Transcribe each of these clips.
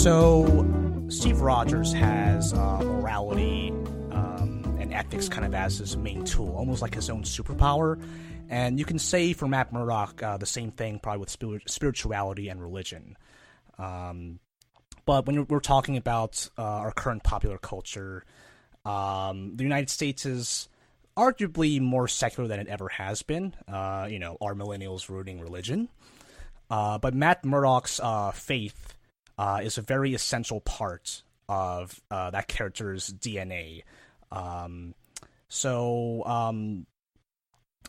So, Steve Rogers has morality and ethics kind of as his main tool, almost like his own superpower. And you can say for Matt Murdock the same thing probably with spirituality and religion. But when we're talking about our current popular culture, the United States is arguably more secular than it ever has been. Are millennials rooting religion? But Matt Murdock's faith is a very essential part of that character's DNA.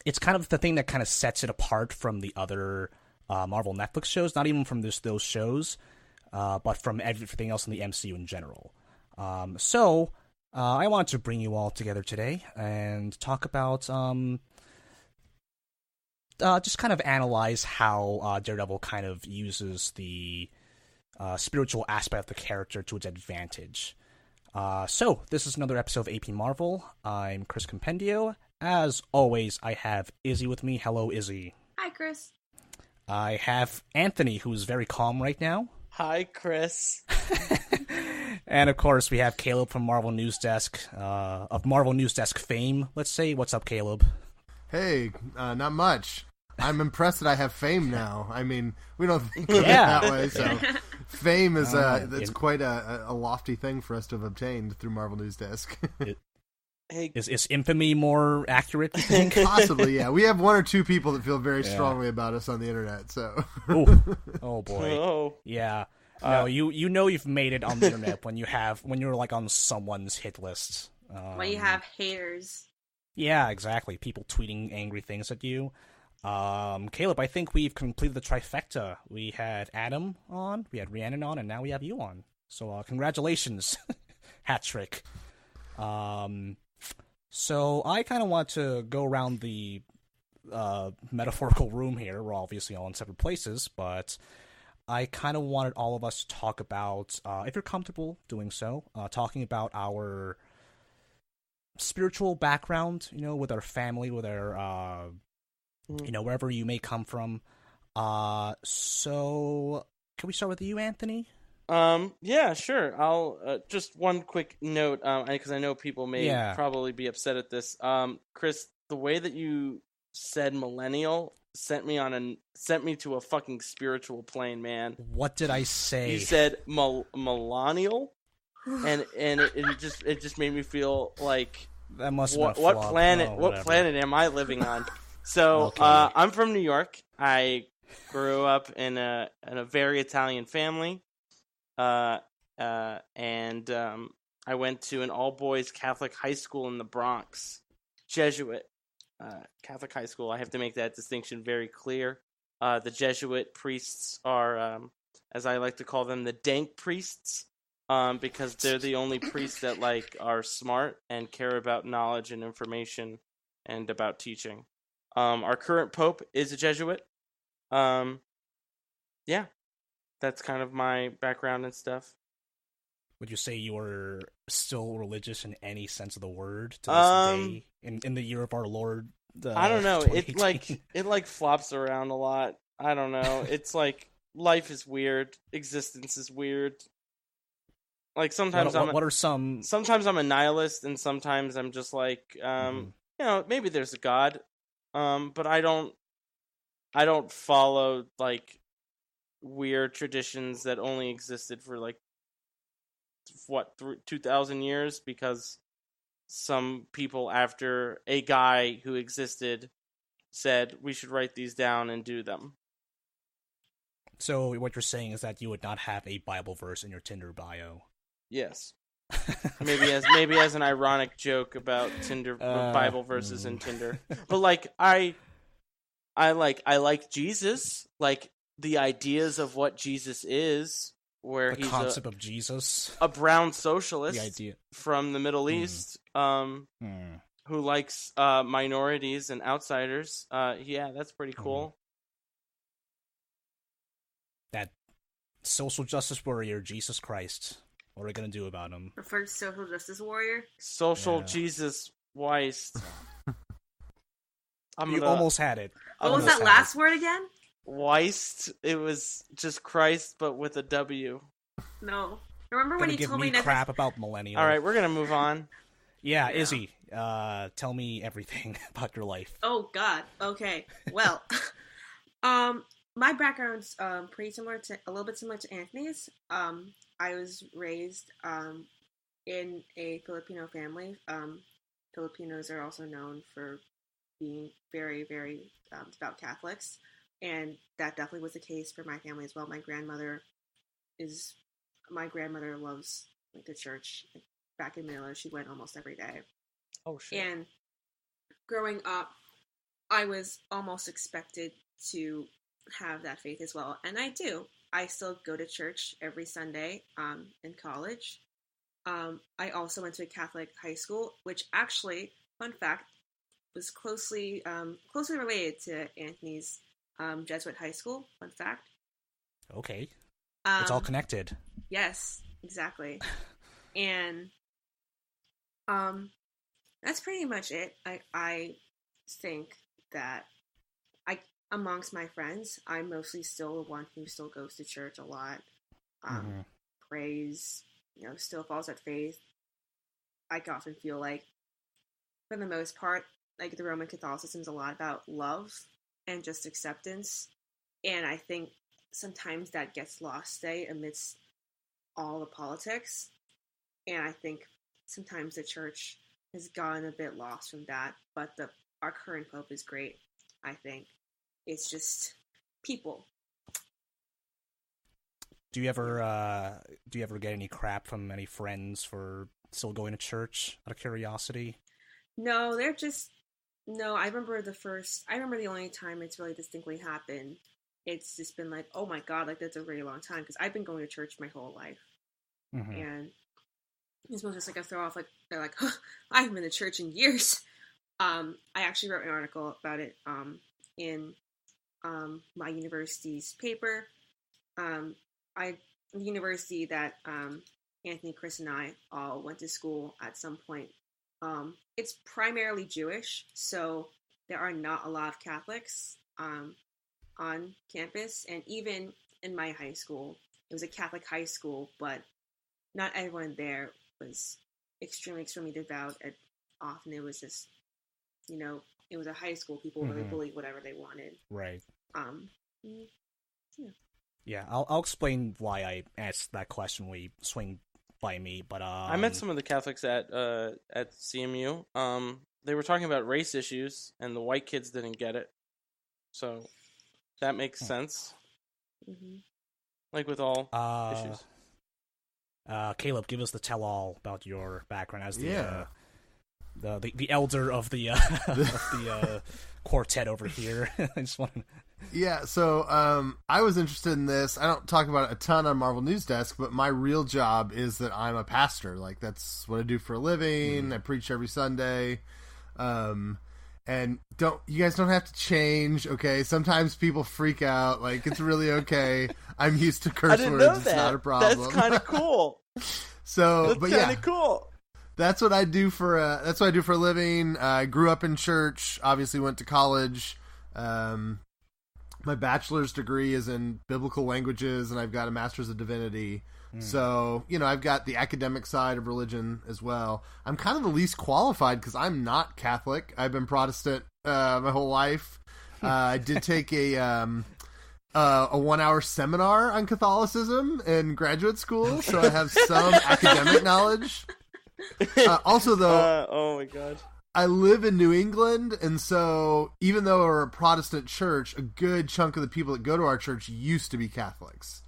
It's kind of the thing that kind of sets it apart from the other Marvel Netflix shows, not even from those shows, but from everything else in the MCU in general. I wanted to bring you all together today and talk about just kind of analyze how Daredevil kind of uses the spiritual aspect of the character to its advantage. So, this is another episode of AP Marvel. I'm Chris Compendio. As always, I have Izzy with me. Hello, Izzy. Hi, Chris. I have Anthony, who's very calm right now. Hi, Chris. And, of course, we have Caleb from Marvel News Desk, of Marvel News Desk fame, let's say. What's up, Caleb? Hey, not much. I'm impressed that I have fame now. I mean, we don't think of it that way, so fame is it's quite a lofty thing for us to have obtained through Marvel News Desk. Hey, is infamy more accurate, you think? Possibly, yeah. We have one or two people that feel very strongly about us on the internet, so. Oh boy. Oh. Yeah. No, you know you've made it on the internet when you're like on someone's hit list. When you have haters. Yeah, exactly. People tweeting angry things at you. Caleb, I think we've completed the trifecta. We had Adam on, we had Rhiannon on, and now we have you on. So, congratulations. Hat trick. So I kind of want to go around the metaphorical room here. We're obviously all in separate places, but I kind of wanted all of us to talk about, if you're comfortable doing so, talking about our spiritual background, with our family, with our, wherever you may come from. So can we start with you, Anthony? Yeah, sure. I'll just one quick note, because I know people may probably be upset at this. Chris, the way that you said millennial sent me to a fucking spiritual plane, man. What did I say? You said millennial, and it just made me feel like that must what planet am I living on? So Okay. I'm from New York. I grew up in a very Italian family. And I went to an all-boys Catholic high school in the Bronx, Jesuit Catholic high school. I have to make that distinction very clear. The Jesuit priests are, as I like to call them, the dank priests, because they're the only priests that are smart and care about knowledge and information and about teaching. Our current pope is a Jesuit. Yeah. That's kind of my background and stuff. Would you say you were still religious in any sense of the word to this day in the year of our Lord? I don't know. It flops around a lot. I don't know. It's like life is weird. Existence is weird. Like sometimes sometimes I'm a nihilist, and sometimes I'm just like, maybe there's a God, but I don't follow weird traditions that only existed for 2,000 years, because some people after a guy who existed said we should write these down and do them. So what you're saying is that you would not have a Bible verse in your Tinder bio? Yes. maybe as an ironic joke about Tinder Bible verses in Tinder. But I like Jesus, the ideas of what Jesus is, where the he's concept of Jesus, a brown socialist the idea. From the Middle East, who likes minorities and outsiders. Yeah, that's pretty cool. That social justice warrior, Jesus Christ. What are we gonna do about him? Preferred social justice warrior? Jesus Weist. You almost had it. What was that last word again? Weist. It was just Christ, but with a W. No. Remember when Gonna he give told me me crap about millennials. All right, we're gonna move on. Yeah, Izzy, tell me everything about your life. Oh God. Okay. Well, my background's pretty similar to a little bit similar to Anthony's. I was raised in a Filipino family. Filipinos are also known for being very, very devout Catholics, and that definitely was the case for my family as well. My grandmother loves the church. Back in Manila, she went almost every day. Oh shit. And growing up, I was almost expected to have that faith as well, and I do. I still go to church every Sunday in college. I also went to a Catholic high school, which actually, fun fact, was closely related to Anthony's Jesuit high school. Fun fact. Okay. It's all connected. Yes, exactly. And that's pretty much it. I think that amongst my friends, I'm mostly still the one who still goes to church a lot, prays, still follows that faith. I can often feel like, for the most part, like the Roman Catholicism is a lot about love and just acceptance, and I think sometimes that gets lost today amidst all the politics, and I think sometimes the church has gotten a bit lost from that, but our current Pope is great, I think. It's just people. Do you ever get any crap from any friends for still going to church out of curiosity? No, I remember the only time it's really distinctly happened. It's just been like, oh my God, like that's a really long time, because I've been going to church my whole life. And it's mostly just like a throw off, like they're like, huh, I haven't been to church in years. I actually wrote an article about it in my university's paper. The university that Anthony, Chris, and I all went to school at some point. It's primarily Jewish, so there are not a lot of Catholics on campus, and even in my high school, it was a Catholic high school, but not everyone there was extremely, extremely devout, and often it was just, it was a high school, people really believed whatever they wanted. Right. Yeah. Yeah, I'll explain why I asked that question when we swing by me, but I met some of the Catholics at CMU. They were talking about race issues, and the white kids didn't get it. So that makes sense. Like with all issues. Caleb, give us the tell-all about your background as the elder of the quartet over here. I just want to... Yeah, so I was interested in this. I don't talk about it a ton on Marvel News Desk, but my real job is that I'm a pastor. Like, that's what I do for a living. I preach every Sunday. And you guys don't have to change, okay? Sometimes people freak out. Like, it's really okay. I'm used to curse words. It's not a problem. That's kind of cool. That's kind of cool. That's what I do for a living. I grew up in church. Obviously, went to college. My bachelor's degree is in biblical languages, and I've got a master's of divinity. So, I've got the academic side of religion as well. I'm kind of the least qualified because I'm not Catholic. I've been Protestant my whole life. I did take a 1-hour seminar on Catholicism in graduate school, so I have some academic knowledge. Also, though, oh my God, I live in New England, and so even though we're a Protestant church, a good chunk of the people that go to our church used to be Catholics.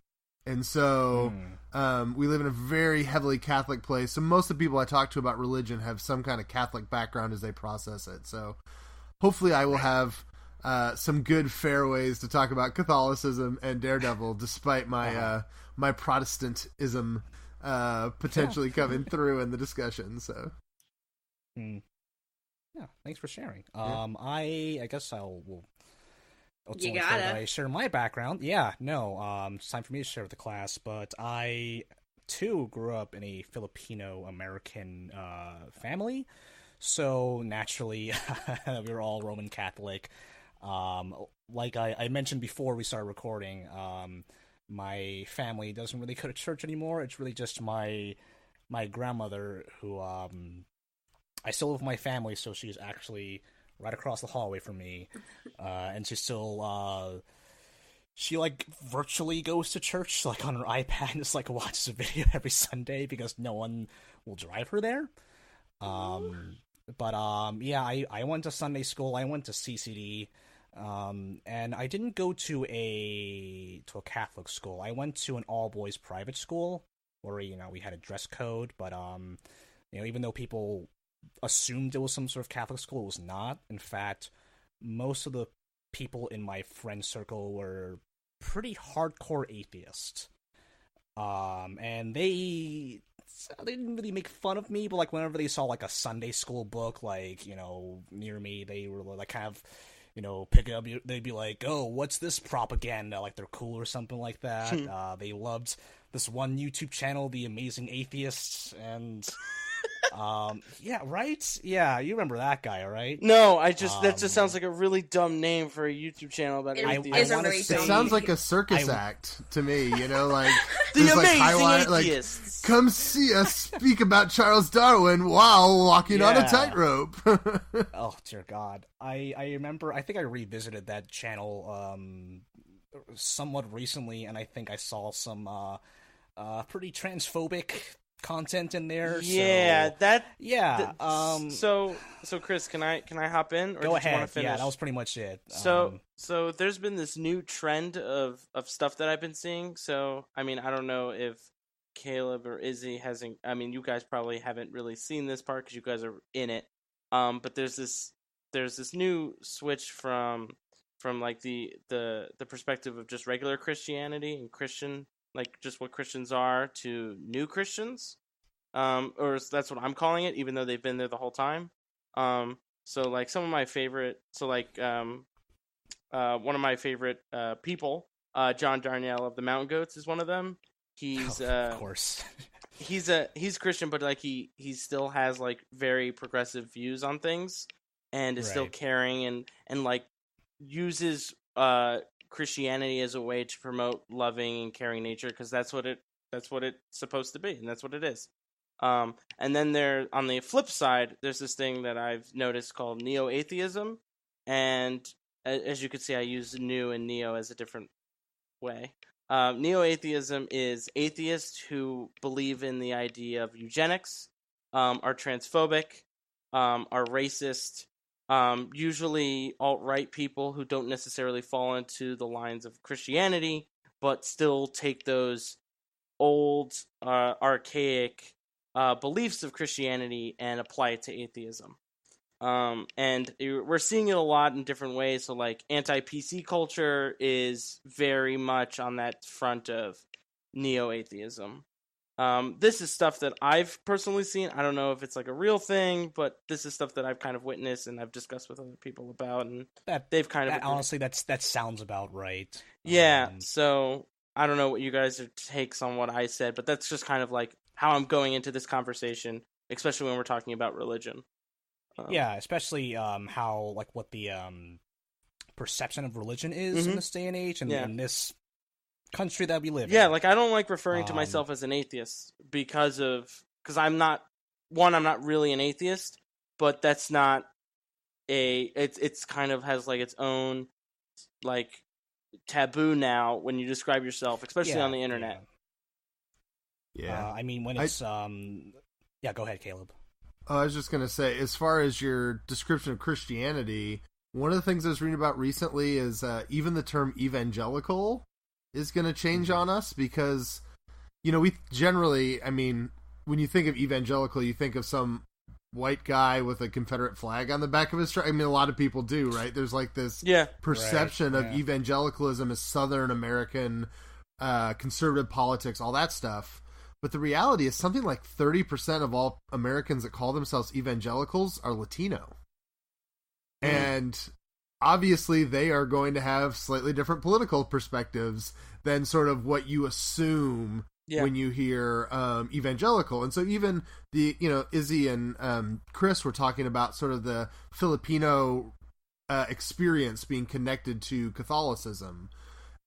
And so we live in a very heavily Catholic place. So most of the people I talk to about religion have some kind of Catholic background as they process it. So hopefully I will have some good fair ways to talk about Catholicism and Daredevil, despite my my Protestantism potentially coming through in the discussion. So. Yeah, thanks for sharing. I guess You gotta. I share my background. Yeah, no, it's time for me to share with the class, but I, too, grew up in a Filipino-American family, so naturally, we were all Roman Catholic. Like I mentioned before we started recording, my family doesn't really go to church anymore. It's really just my grandmother who I still live with my family, so she's actually right across the hallway from me, and she's still she like virtually goes to church like on her iPad and just like watches a video every Sunday because no one will drive her there. But yeah, I went to Sunday school. I went to CCD. And I didn't go to a Catholic school. I went to an all-boys private school where, we had a dress code, but, even though people assumed it was some sort of Catholic school, it was not. In fact, most of the people in my friend circle were pretty hardcore atheists. And they didn't really make fun of me, but, like, whenever they saw, like, a Sunday school book, like, near me, they were, like, kind of... pick it up, they'd be like, oh, what's this propaganda? Like, they're cool or something like that. They loved this one YouTube channel, The Amazing Atheists, and, yeah, right? Yeah, you remember that guy, right? No, that just sounds like a really dumb name for a YouTube channel about atheists. It sounds like a circus act to me, like... The Amazing Like, Atheists! come see us speak about Charles Darwin while walking on a tightrope. Oh, dear God. I remember, I think I revisited that channel somewhat recently, and I think I saw some pretty transphobic content in there. Yeah, so Chris, can I hop in? Or go ahead. You want to finish? Yeah, that was pretty much it. So there's been this new trend of stuff that I've been seeing. So I mean, I don't know if Caleb or Izzy hasn't. I mean, you guys probably haven't really seen this part because you guys are in it. But there's this new switch from like the perspective of just regular Christianity and Christian, like just what Christians are, to new Christians, or that's what I'm calling it, even though they've been there the whole time. So like some of my favorite, one of my favorite people, John Darnielle of the Mountain Goats is one of them. He's of course. he's Christian, but like he still has like very progressive views on things, and is still caring and like uses Christianity as a way to promote loving and caring nature, because that's what it's supposed to be, and that's what it is. And then there, on the flip side, there's this thing that I've noticed called neo-atheism, and as you can see, I use new and neo as a different way. Neo-atheism is atheists who believe in the idea of eugenics, are transphobic, are racist, usually alt-right people who don't necessarily fall into the lines of Christianity, but still take those old, archaic beliefs of Christianity and apply it to atheism. And we're seeing it a lot in different ways. So like anti-PC culture is very much on that front of neo-atheism. This is stuff that I've personally seen. I don't know if it's like a real thing, but this is stuff that I've kind of witnessed and I've discussed with other people about, and they've kind of honestly, that sounds about right. Yeah. So I don't know what you guys' takes on what I said, but that's just kind of like how I'm going into this conversation, especially when we're talking about religion. Yeah, especially how, like, what the perception of religion is in this day and age, and in this country that we live in. Yeah, like, I don't like referring to myself as an atheist because I'm not really an atheist, but that's not it's kind of has, like, its own, like, taboo now when you describe yourself, especially on the internet. Yeah. I mean, when it's, yeah, go ahead, Caleb. I was just going to say, as far as your description of Christianity, one of the things I was reading about recently is even the term evangelical is going to change on us, because, we generally, I mean, when you think of evangelical, you think of some white guy with a Confederate flag on the back of his truck. I mean, a lot of people do, right? There's like this perception of evangelicalism as Southern American conservative politics, all that stuff. But the reality is something like 30% of all Americans that call themselves evangelicals are Latino. And obviously they are going to have slightly different political perspectives than sort of what you assume when you hear evangelical. And so even the, Izzy and Chris were talking about sort of the Filipino experience being connected to Catholicism.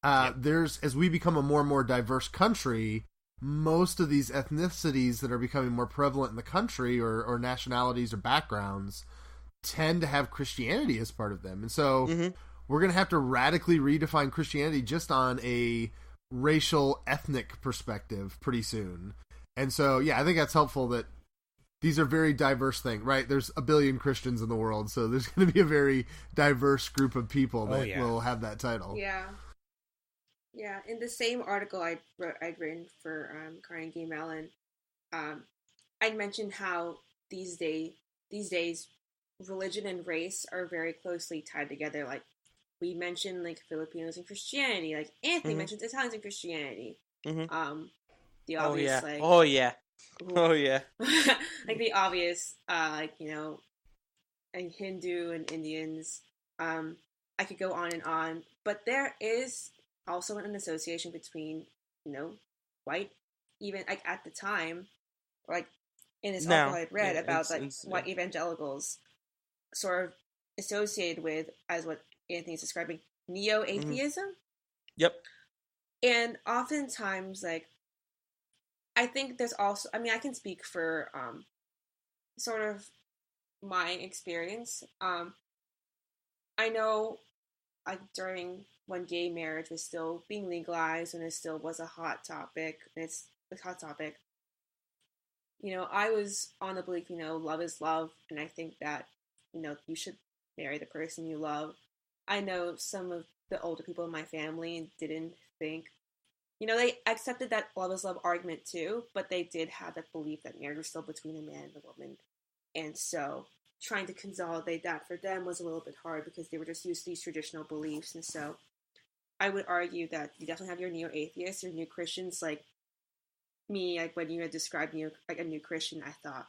as we become a more and more diverse country, most of these ethnicities that are becoming more prevalent in the country, or nationalities or backgrounds, tend to have Christianity as part of them. And so we're going to have to radically redefine Christianity just on a racial, ethnic perspective pretty soon. And so, yeah, I think that's helpful that these are very diverse things, right? There's a billion Christians in the world, so there's going to be a very diverse group of people that will have that title. Yeah. Yeah, in the same article I'd written for Carnegie Mellon, I'd mentioned how these days, religion and race are very closely tied together. Like, we mentioned, like, Filipinos and Christianity. Like, Anthony mentions Italians and Christianity. The obvious, like... Oh, yeah. like, the obvious, like, you know, and Hindu and Indians. I could go on and on. But there is also an association between, you know, white, even, like, at the time, like, in this article I'd read about, like, white evangelicals sort of associated with, as what Anthony's describing, neo-atheism. Yep. And oftentimes, like, I think there's also, I mean, I can speak for sort of my experience. I know, like, during when gay marriage was still being legalized and it still was a hot topic, you know, I was on the belief, you know, love is love, and I think that, you know, you should marry the person you love. I know some of the older people in my family didn't think, you know, they accepted that love is love argument too, but they did have that belief that marriage was still between a man and a woman. And so trying to consolidate that for them was a little bit hard because they were just used to these traditional beliefs. And so I would argue that you definitely have your neo-atheists, your new Christians. Like me, like when you had described me like a new Christian, I thought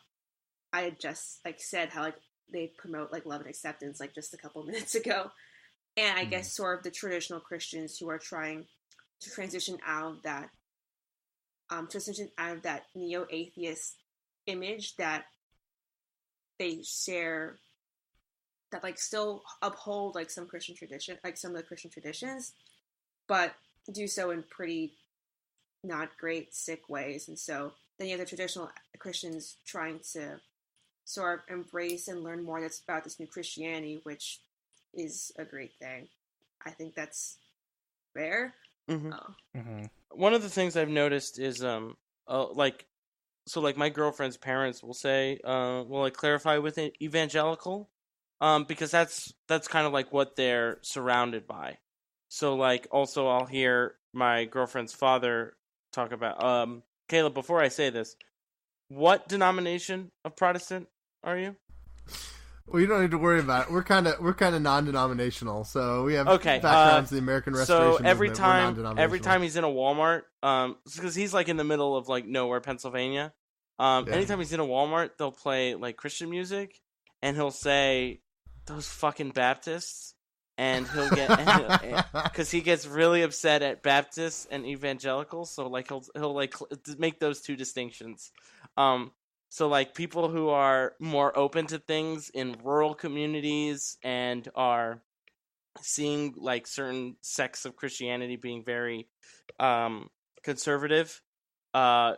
I had just like said how like they promote like love and acceptance like just a couple minutes ago. And I guess sort of the traditional Christians who are trying to transition out of that neo-atheist image that they share, that like still uphold like some Christian tradition, like some of the Christian traditions, but do so in pretty not great, sick ways. And so then you have the traditional Christians trying to sort of embrace and learn more that's about this new Christianity, which is a great thing. I think that's rare. One of the things I've noticed is like my girlfriend's parents will say will like clarify with evangelical, because that's kind of like what they're surrounded by. So like also I'll hear my girlfriend's father talk about Caleb, before I say this, what denomination of Protestant are you? Well, you don't need to worry about it. We're kind of non-denominational, so we have backgrounds in the American Restoration So every movement. time he's in a Walmart, because he's like in the middle of like nowhere, Pennsylvania. Anytime he's in a Walmart, they'll play like Christian music, and he'll say, "Those fucking Baptists," and he'll get because he gets really upset at Baptists and evangelicals. So like he'll like make those two distinctions. So, like, people who are more open to things in rural communities and are seeing, like, certain sects of Christianity being very conservative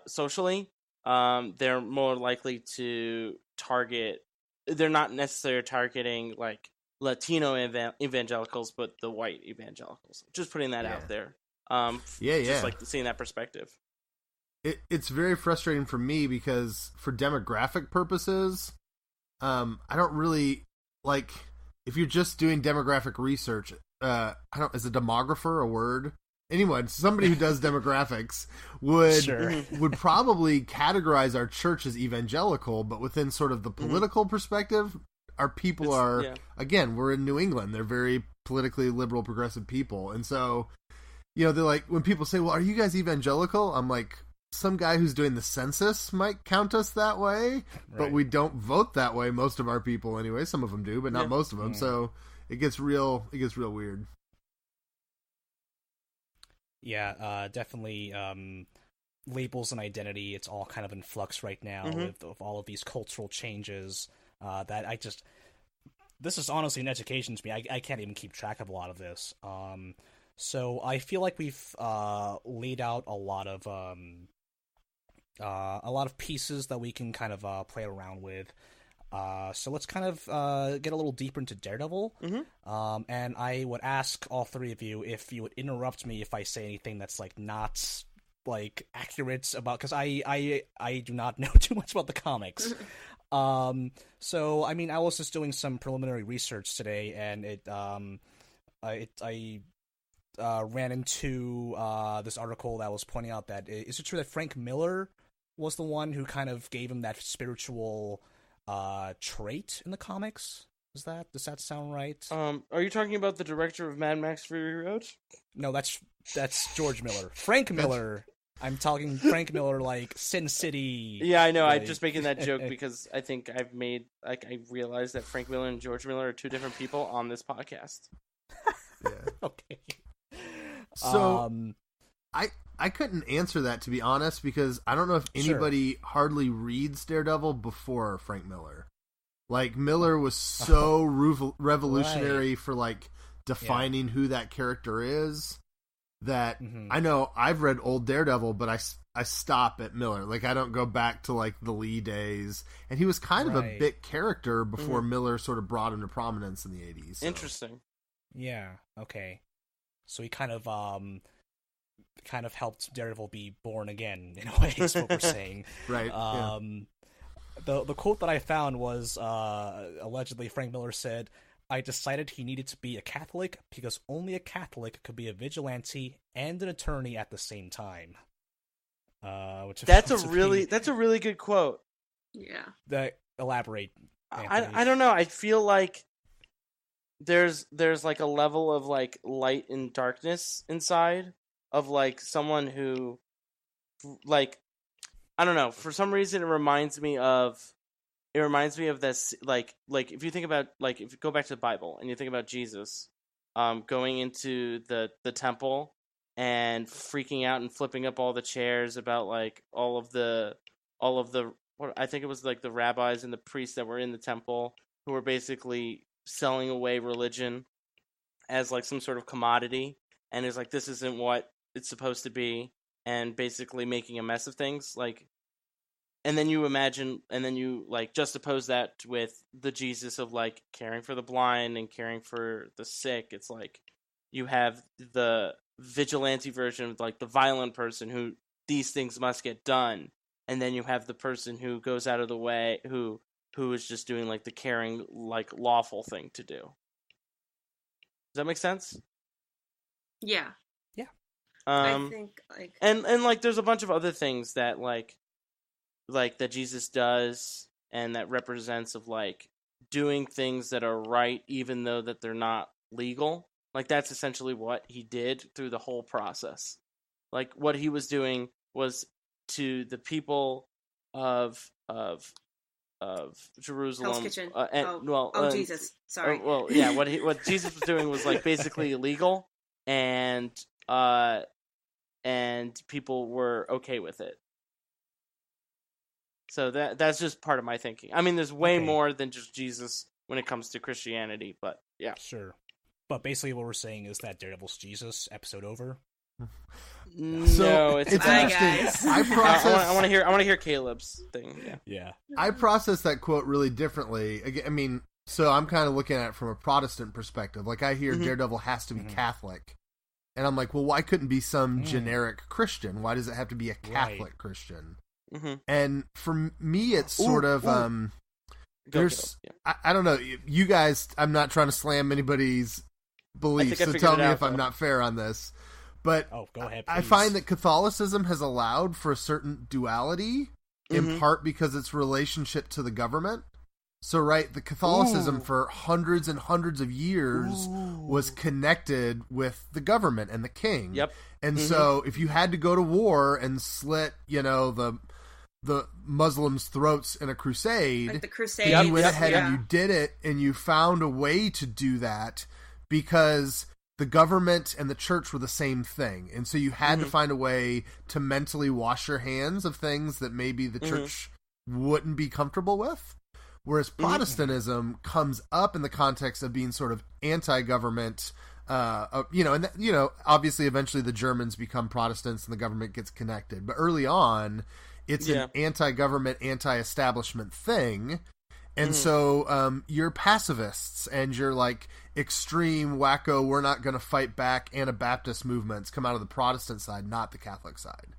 socially, they're more likely to target... They're not necessarily targeting, like, Latino evangelicals, but the white evangelicals. Just putting that out there. Just, like, seeing that perspective. It's very frustrating for me because for demographic purposes, I don't really like if you're just doing demographic research. Is a demographer a word? Anyone, somebody who does demographics would probably categorize our church as evangelical, but within sort of the political perspective, our people again, we're in New England. They're very politically liberal, progressive people, and so they're like when people say, "Well, are you guys evangelical?" I'm like, some guy who's doing the census might count us that way, but we don't vote that way. Most of our people, anyway. Some of them do, but not most of them. So it gets real weird. Yeah, definitely. Labels and identity. It's all kind of in flux right now with all of these cultural changes. This is honestly an education to me. I can't even keep track of a lot of this. So I feel like we've laid out a lot of pieces that we can kind of play around with. So let's kind of get a little deeper into Daredevil. Mm-hmm. And I would ask all three of you if you would interrupt me if I say anything that's like not like accurate about, because I do not know too much about the comics. So I mean, I was just doing some preliminary research today, and I ran into this article that was pointing out that is it true that Frank Miller was the one who kind of gave him that spiritual trait in the comics? Does that sound right? Are you talking about the director of Mad Max Fury Road? No, that's George Miller. Frank Miller. I'm talking Frank Miller, like Sin City. Yeah, I know. Like... I'm just making that joke because I think I realized that Frank Miller and George Miller are two different people on this podcast. Yeah. Okay. So I couldn't answer that, to be honest, because I don't know if anybody hardly reads Daredevil before Frank Miller. Like, Miller was so revolutionary for like defining who that character is. That I know I've read old Daredevil, but I stop at Miller. Like, I don't go back to like the Lee days, and he was kind of a bit character before Miller sort of brought him to prominence in the 80s. So. Interesting. Yeah. Okay. So he kind of helped Daredevil be born again in a way. Is what we're saying, right? The quote that I found was allegedly Frank Miller said, I decided he needed to be a Catholic because only a Catholic could be a vigilante and an attorney at the same time. That's a really good quote. Yeah. Elaborate. I don't know. I feel like there's like a level of like light and darkness inside of like someone who, like, I don't know. For some reason, it reminds me of this, like if you think about, like, if you go back to the Bible and you think about Jesus, going into the temple and freaking out and flipping up all the chairs about like all of the what I think it was like the rabbis and the priests that were in the temple who were basically selling away religion as like some sort of commodity, and it's like, this isn't what it's supposed to be, and basically making a mess of things, like. And then you imagine, and then you like juxtapose that with the Jesus of like caring for the blind and caring for the sick. It's like you have the vigilante version of like the violent person who these things must get done, and then you have the person who goes out of the way, who is just doing like the caring, like lawful thing to do. Does that make sense? Yeah. Yeah. I think like and like there's a bunch of other things that like that Jesus does, and that represents of like doing things that are right even though that they're not legal. Like, that's essentially what he did through the whole process. Like, what he was doing was to the people of Jerusalem. Hell's Kitchen. Jesus. Sorry. What Jesus was doing was like basically illegal, and people were okay with it. So that's just part of my thinking. I mean, there's way more than just Jesus when it comes to Christianity, but yeah. Sure. But basically what we're saying is that Daredevil's Jesus, episode over. No, it's bye, guys. I want to hear Caleb's thing. Yeah. I process that quote really differently. I mean, so I'm kind of looking at it from a Protestant perspective. Like, I hear Daredevil has to be Catholic. And I'm like, well, why couldn't it be some generic Christian? Why does it have to be a Catholic Christian? And for me, it's sort of there's I don't know, you guys, I'm not trying to slam anybody's beliefs, so tell me if I'm not fair on this, but go ahead, I find that Catholicism has allowed for a certain duality, in part because its relationship to the government. So the Catholicism for hundreds and hundreds of years was connected with the government and the king. And so if you had to go to war and slit, the Muslims' throats in a crusade, like the Crusades, you went ahead and you did it, and you found a way to do that because the government and the church were the same thing. And so you had to find a way to mentally wash your hands of things that maybe the church wouldn't be comfortable with. Whereas Protestantism comes up in the context of being sort of anti-government, Obviously eventually the Germans become Protestants and the government gets connected. But early on, it's an anti-government, anti-establishment thing. And so you're pacifists and you're like extreme wacko, we're not going to fight back Anabaptist movements come out of the Protestant side, not the Catholic side.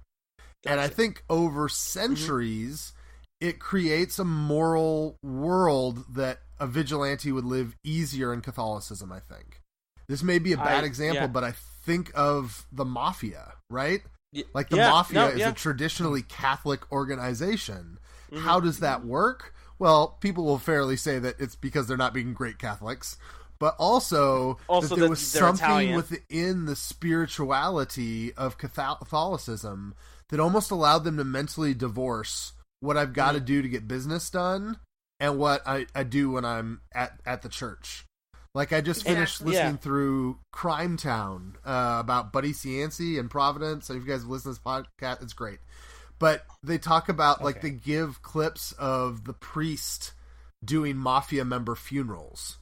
Gotcha. And I think over centuries, it creates a moral world that a vigilante would live easier in Catholicism, I think. This may be a bad example, but I think of the Mafia, right? Like the Mafia is a traditionally Catholic organization. How does that work? Well, people will fairly say that it's because they're not being great Catholics, but also that there was something Italian. Within the spirituality of Catholicism that almost allowed them to mentally divorce what I've got to do to get business done and what I do when I'm at the church. Like, I just finished listening through Crimetown about Buddy Cianci and Providence. So if you guys have listened to this podcast, it's great. But they talk about, like, they give clips of the priest doing Mafia member funerals.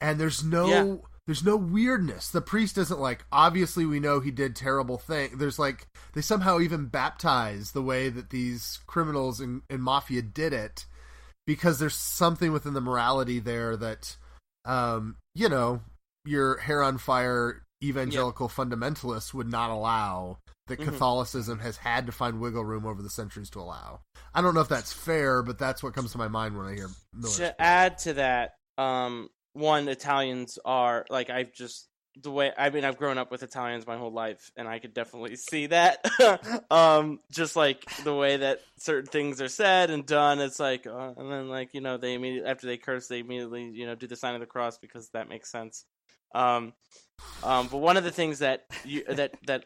And there's no weirdness. The priest isn't like, obviously we know he did terrible things. There's like, they somehow even baptize the way that these criminals in Mafia did it, because there's something within the morality there that, your hair on fire evangelical fundamentalists would not allow, that Catholicism has had to find wiggle room over the centuries to allow. I don't know if that's fair, but that's what comes to my mind when I hear Miller. To add to that, one, Italians are, like, I've grown up with Italians my whole life, and I could definitely see that. Just like the way that certain things are said and done, it's like, and then, like, they immediately, after they curse, they immediately, do the sign of the cross because that makes sense. But one of the things that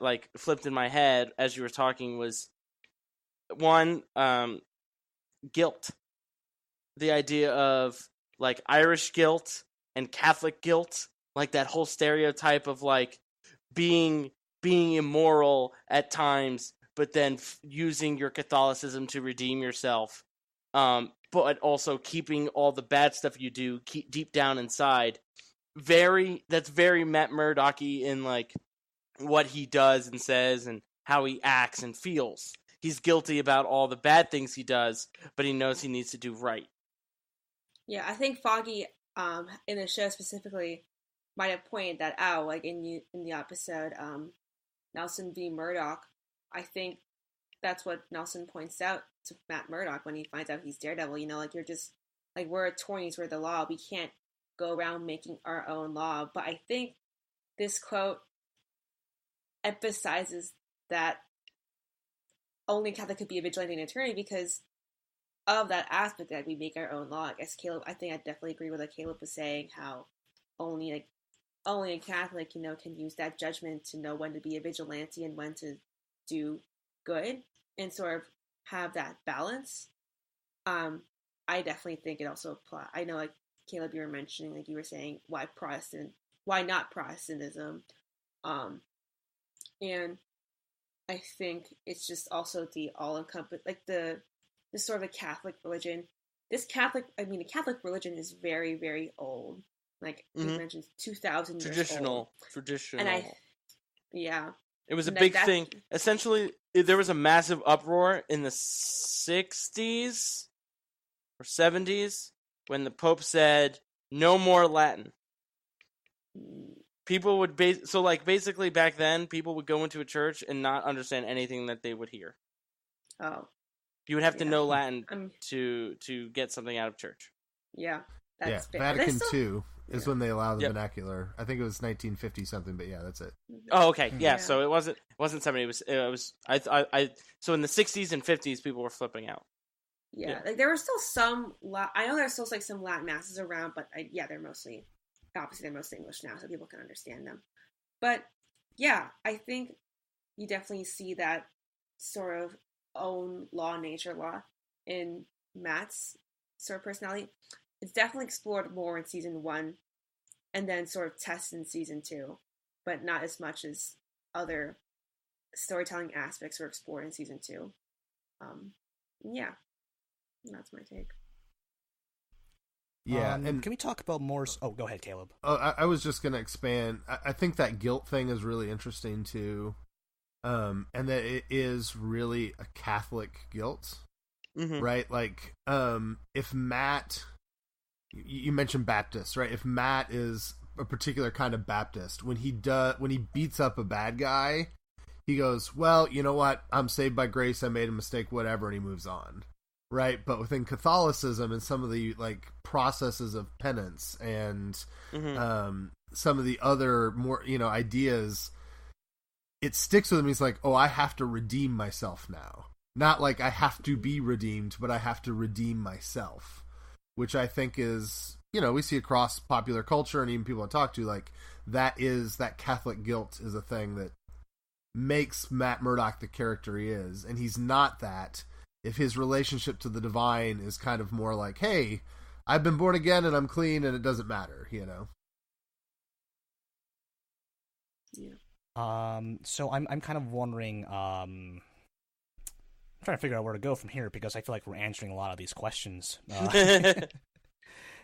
like flipped in my head as you were talking was one, guilt. The idea of, like, Irish guilt and Catholic guilt, like that whole stereotype of, like, being immoral at times, but then using your Catholicism to redeem yourself, but also keeping all the bad stuff you do deep down inside. That's very Matt Murdocky in, like, what he does and says and how he acts and feels. He's guilty about all the bad things he does, but he knows he needs to do right. Yeah, I think Foggy, in the show specifically, might have pointed that out, like in the episode, Nelson v. Murdock. I think that's what Nelson points out to Matt Murdock when he finds out he's Daredevil. Like, you're just, like, we're attorneys, we're the law. We can't go around making our own law. But I think this quote emphasizes that only Catholic could be a vigilante and attorney because of that aspect that we make our own law. I guess Caleb, I think I definitely agree with what Caleb was saying, how only a Catholic, can use that judgment to know when to be a vigilante and when to do good and sort of have that balance. I definitely think it also applies. I know, like, Caleb, you were mentioning, like, you were saying, why not Protestantism? And I think it's just also the all-encompassing, like, the sort of a Catholic religion. The Catholic religion is very, very old. Like, you mentioned, 2,000 years old. Traditional. And it was a big thing. Essentially, there was a massive uproar in the 60s or 70s when the Pope said, no more Latin. People would basically back then, people would go into a church and not understand anything that they would hear. Oh. You would have to know Latin to get something out of church. Yeah, that's fair. Vatican II is when they allowed the vernacular. I think it was 1950 something, but that's it. Oh, okay, yeah. So it wasn't 70. It was. So in the 60s and 50s, people were flipping out. Yeah, like there were still some. I know there's still like some Latin masses around, but they're mostly English now, so people can understand them. But yeah, I think you definitely see that sort of own nature law in Matt's sort of personality. It's definitely explored more in season 1 and then sort of tested in season 2, but not as much as other storytelling aspects were explored in season 2. That's my take. Yeah, and can we talk about more? Oh, go ahead, Caleb. Oh, I was just going to expand. I think that guilt thing is really interesting too, and that it is really a Catholic guilt, right? Like, if Matt, you mentioned Baptist, right? If Matt is a particular kind of Baptist, when he beats up a bad guy, he goes, "Well, you know what? I'm saved by grace. I made a mistake, whatever," and he moves on. Right, but within Catholicism and some of the like processes of penance and some of the other more ideas, it sticks with him. He's like, "Oh, I have to redeem myself now." Not like I have to be redeemed, but I have to redeem myself, which I think is we see across popular culture and even people I talk to, like that Catholic guilt is a thing that makes Matt Murdock the character he is, and he's not that. If his relationship to the divine is kind of more like, hey, I've been born again and I'm clean and it doesn't matter, Yeah. So I'm kind of wondering, I'm trying to figure out where to go from here because I feel like we're answering a lot of these questions.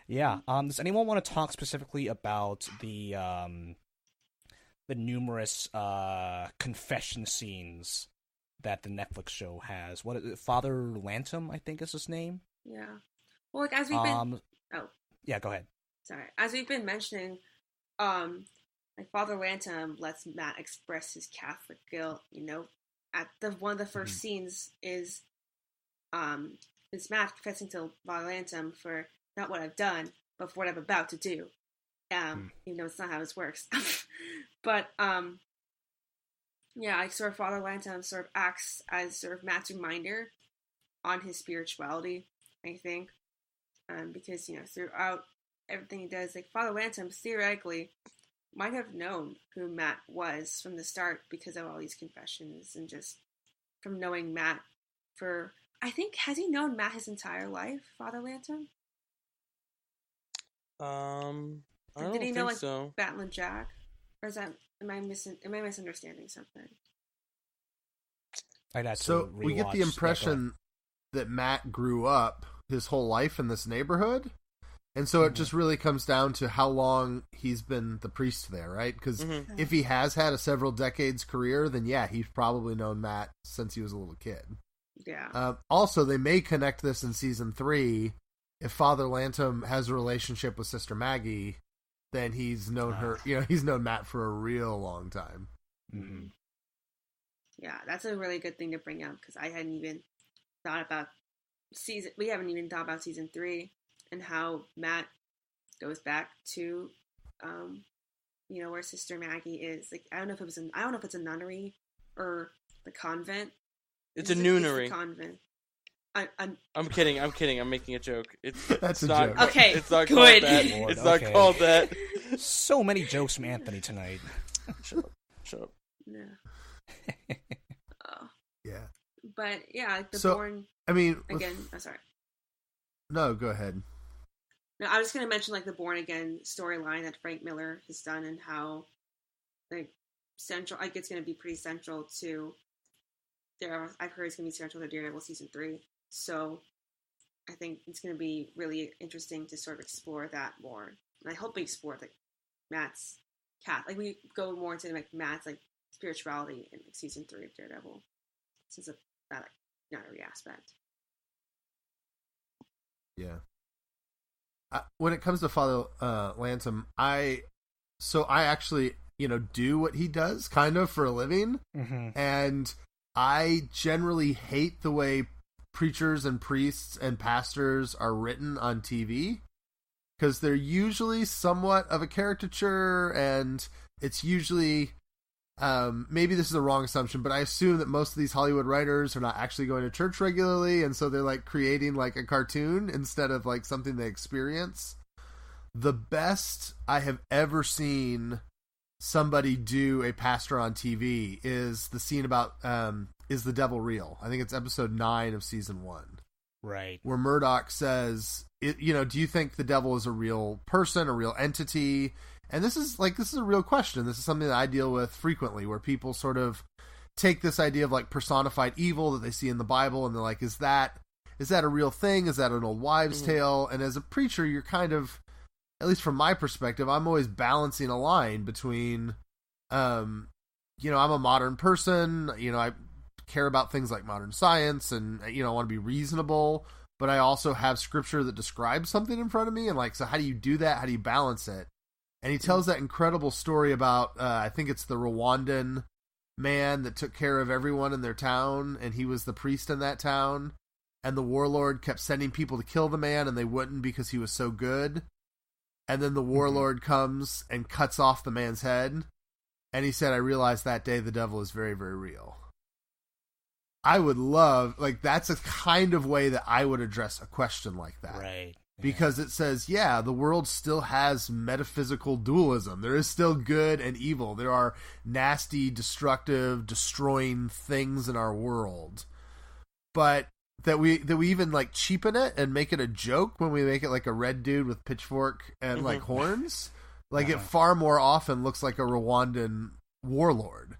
Yeah. Does anyone want to talk specifically about the numerous confession scenes that the Netflix show has? What is it? Father Lantom, I think is his name. Yeah. Well, like as we've been. Yeah, go ahead. Sorry. As we've been mentioning, like Father Lantom lets Matt express his Catholic guilt. At one of the first scenes is Matt confessing to Father Lantom for not what I've done, but for what I'm about to do. It's not how this works, but yeah, like sort of Father Lantom sort of acts as sort of Matt's reminder on his spirituality, I think. Because, throughout everything he does, like Father Lantom theoretically might have known who Matt was from the start because of all these confessions and just from knowing Matt for, I think, has he known Matt his entire life, Father Lantom? I don't Did he know, think so. Battling Jack? Or is that, am I misunderstanding something? So we get the impression that Matt grew up his whole life in this neighborhood, and so it just really comes down to how long he's been the priest there, right? Because if he has had a several decades career, then yeah, he's probably known Matt since he was a little kid. Yeah. Also, they may connect this in season 3. If Father Lantom has a relationship with Sister Maggie, then he's known her. He's known Matt for a real long time. Mm-hmm. Yeah, that's a really good thing to bring up because I hadn't even thought about we haven't even thought about season 3 and how Matt goes back to, where Sister Maggie is. Like, I don't know if it's a nunnery or the convent. It's a noonery. It's a convent. I'm kidding. I'm making a joke. That's not a joke. Okay, it's not good. called that. Lord, it's not called that. So many jokes from Anthony tonight. Shut up. Yeah. Yeah. But yeah, like I'm sorry. No, go ahead. No, I was just gonna mention like the Born Again storyline that Frank Miller has done and how like central. Like it's gonna be pretty central to. I've heard it's gonna be central to Daredevil season 3. So I think it's gonna be really interesting to sort of explore that more. And I hope we explore like Matt's we go more into like Matt's like spirituality in like, season 3 of Daredevil, since that like nunnery aspect. Yeah. When it comes to Father Lantom, I actually do what he does kind of for a living, and I generally hate the way preachers and priests and pastors are written on TV, because they're usually somewhat of a caricature, and it's usually, maybe this is a wrong assumption, but I assume that most of these Hollywood writers are not actually going to church regularly, and so they're like creating like a cartoon instead of like something they experience. The best I have ever seen somebody do a pastor on TV is the scene about is the devil real? I think it's episode 9 of season 1. Right. Where Murdock says, do you think the devil is a real person, a real entity? And this is a real question. This is something that I deal with frequently, where people sort of take this idea of like personified evil that they see in the Bible, and they're like, is that is that a real thing? Is that an old wives' tale? And as a preacher, you're kind of, at least from my perspective, I'm always balancing a line between, I'm a modern person, I care about things like modern science, and, I want to be reasonable, but I also have scripture that describes something in front of me, and so how do you do that? How do you balance it? And he tells that incredible story about, I think it's the Rwandan man that took care of everyone in their town, and he was the priest in that town, and the warlord kept sending people to kill the man, and they wouldn't because he was so good. And then the warlord comes and cuts off the man's head, and he said, I realized that day the devil is very, very real. I would love, that's a kind of way that I would address a question like that. Right. Because it says, the world still has metaphysical dualism. There is still good and evil. There are nasty, destructive, destroying things in our world. But that we even cheapen it and make it a joke when we make it like a red dude with pitchfork and horns. It far more often looks like a Rwandan warlord.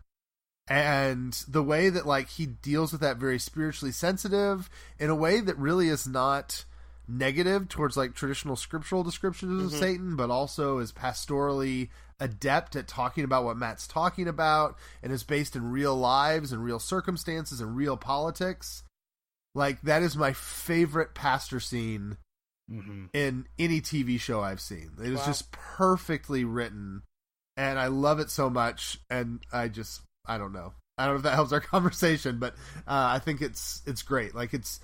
And the way that he deals with that very spiritually sensitive in a way that really is not negative towards traditional scriptural descriptions of Satan, but also is pastorally adept at talking about what Matt's talking about, and is based in real lives and real circumstances and real politics. That is my favorite pastor scene in any TV show I've seen. It is just perfectly written, and I love it so much. And I don't know if that helps our conversation, but I think it's great. It's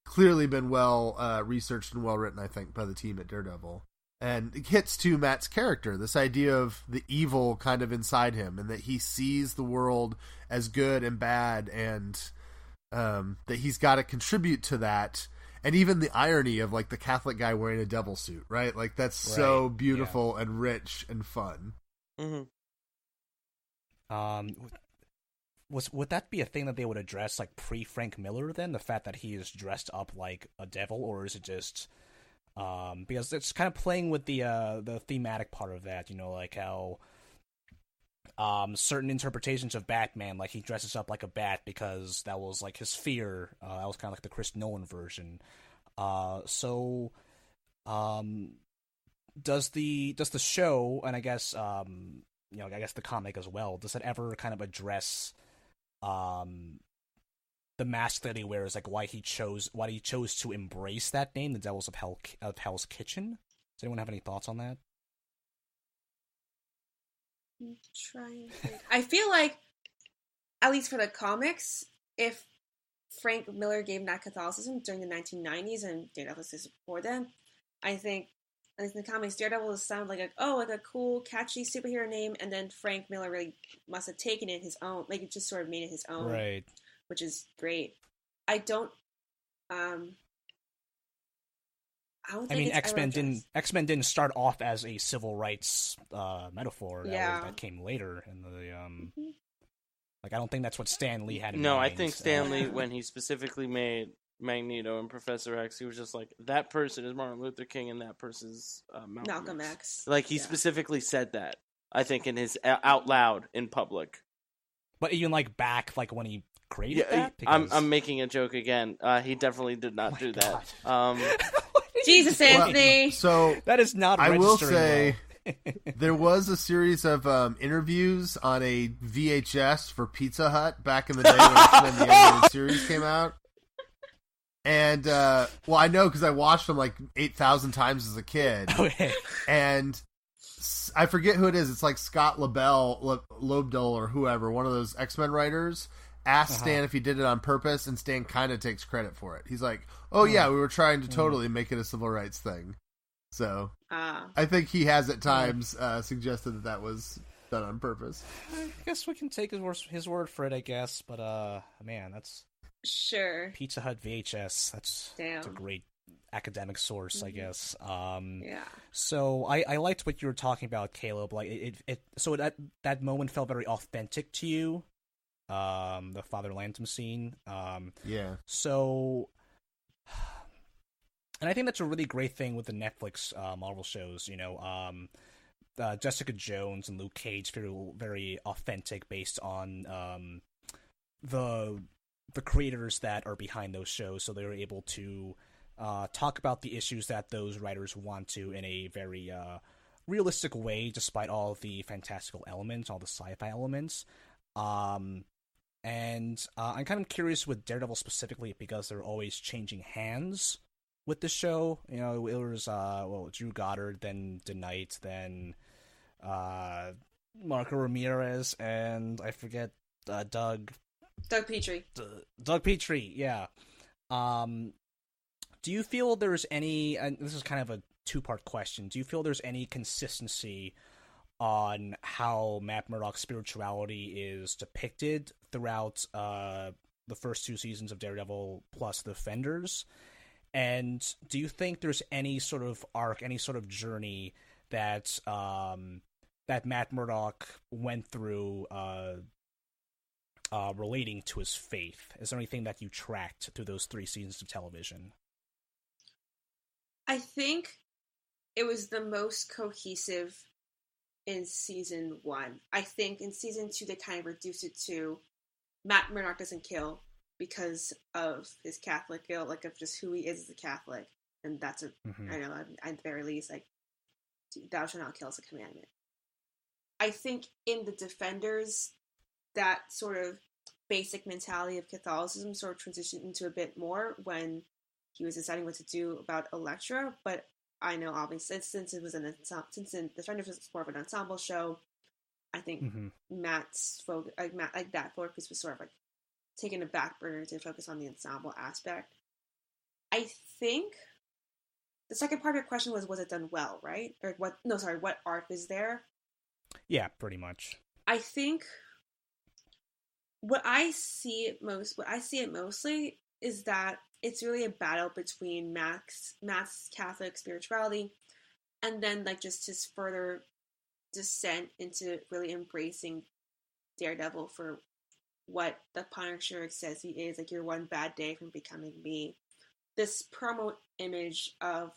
clearly been well researched and well written, I think, by the team at Daredevil. And it hits to Matt's character, this idea of the evil kind of inside him, and that he sees the world as good and bad, and that he's got to contribute to that. And even the irony of the Catholic guy wearing a devil suit, right? That's so beautiful and rich and fun. Would that be a thing that they would address pre-Frank Miller then? The fact that he is dressed up like a devil, or is it just because it's kind of playing with the thematic part of that, how certain interpretations of Batman, he dresses up like a bat because that was his fear. That was kind of the Chris Nolan version. So does the show, and I guess I guess the comic as well, does it ever kind of address the mask that he wears, why he chose to embrace that name, the Devils of Hell's Kitchen? Does anyone have any thoughts on that? I'm trying to think. I feel at least for the comics, if Frank Miller gave Nat Catholicism during the 1990s and Daredevil before then, I think at least in the comics, Daredevil sounded like a cool, catchy superhero name, and then Frank Miller really must have taken it his own, it just sort of made it his own, right? Which is great. I don't think X-Men didn't start off as a civil rights metaphor. That came later in the I don't think that's what Stan Lee had in mind. No, I think Stan Lee, when he specifically made Magneto and Professor X, he was just that person is Martin Luther King and that person's Malcolm X. He specifically said that, I think, in his out loud in public. But even back when he created that? Because... I'm making a joke again. He definitely did not do that. Jesus, Anthony. Well, so that is not. I will say there was a series of interviews on a VHS for Pizza Hut back in the day when the animated series came out. And I know because I watched them 8,000 times as a kid. Okay. And I forget who it is. It's Scott Lobdell or whoever, one of those X-Men writers, asked Stan if he did it on purpose, and Stan kind of takes credit for it. He's like, "Oh yeah, we were trying to totally make it a civil rights thing." So I think he has at times suggested that was done on purpose. I guess we can take his word for it, I guess. But man, that's sure. Pizza Hut VHS. That's a great academic source, I guess. Yeah. So I liked what you were talking about, Caleb. So that moment felt very authentic to you. The Father Lantom scene. Yeah. So, and I think that's a really great thing with the Netflix Marvel shows. Jessica Jones and Luke Cage feel very authentic, based on the the creators that are behind those shows, so they're able to talk about the issues that those writers want to in a very realistic way, despite all of the fantastical elements, all the sci-fi elements. And I'm kind of curious with Daredevil specifically because they're always changing hands with the show. You know, it was Drew Goddard, then DeKnight, then Marco Ramirez, and I forget Doug Petrie. Doug Petrie, yeah. Do you feel there's any, and this is kind of a two-part question, do you feel there's any consistency on how Matt Murdock's spirituality is depicted throughout the first 2 seasons of Daredevil plus The Defenders? And do you think there's any sort of arc, any sort of journey that that Matt Murdock went through relating to his faith? Is there anything that you tracked through those 3 seasons of television? I think it was the most cohesive in season 1. I think in season 2 they kind of reduced it to Matt Murdock doesn't kill because of his Catholic guilt, like of just who he is as a Catholic, and that's I know at the very least, like, thou shalt not kill is a commandment. I think in the Defenders, that sort of basic mentality of Catholicism sort of transitioned into a bit more when he was deciding what to do about Elektra, but I know obviously since it was since the Defenders was more of an ensemble show, I think Matt's focus, that focus was sort of like taking a back burner to focus on the ensemble aspect. I think the second part of your question was it done well, right? Or what? No, sorry, what arc is there? Yeah, pretty much. I think what I see it mostly is that it's really a battle between Matt's Catholic spirituality and then like just his further descent into really embracing Daredevil for what the Punisher says he is, like, you're one bad day from becoming me. This promo image of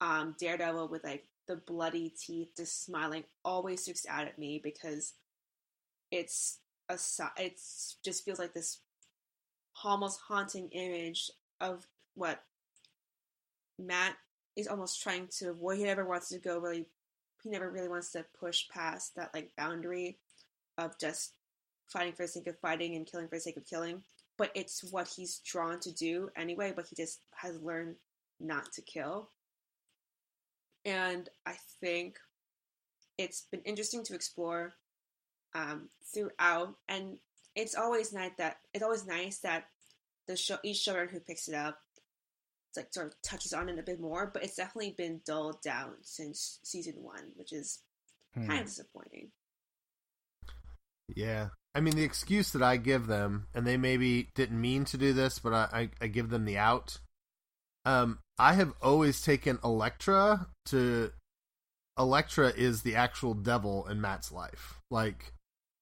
Daredevil with like the bloody teeth just smiling always sticks out at me because it's just feels like this almost haunting image of what Matt is almost trying to avoid. He never wants to go really, he never really wants to push past that like boundary of just fighting for the sake of fighting and killing for the sake of killing. But it's what he's drawn to do anyway, but he just has learned not to kill. And I think it's been interesting to explore throughout, and it's always nice that the show, each showrunner who picks it up, it's like sort of touches on it a bit more, but it's definitely been dulled down since season 1, which is kind of disappointing. Yeah. I mean, the excuse that I give them, and they maybe didn't mean to do this, but I give them the out. I have always taken Elektra is the actual devil in Matt's life. Like,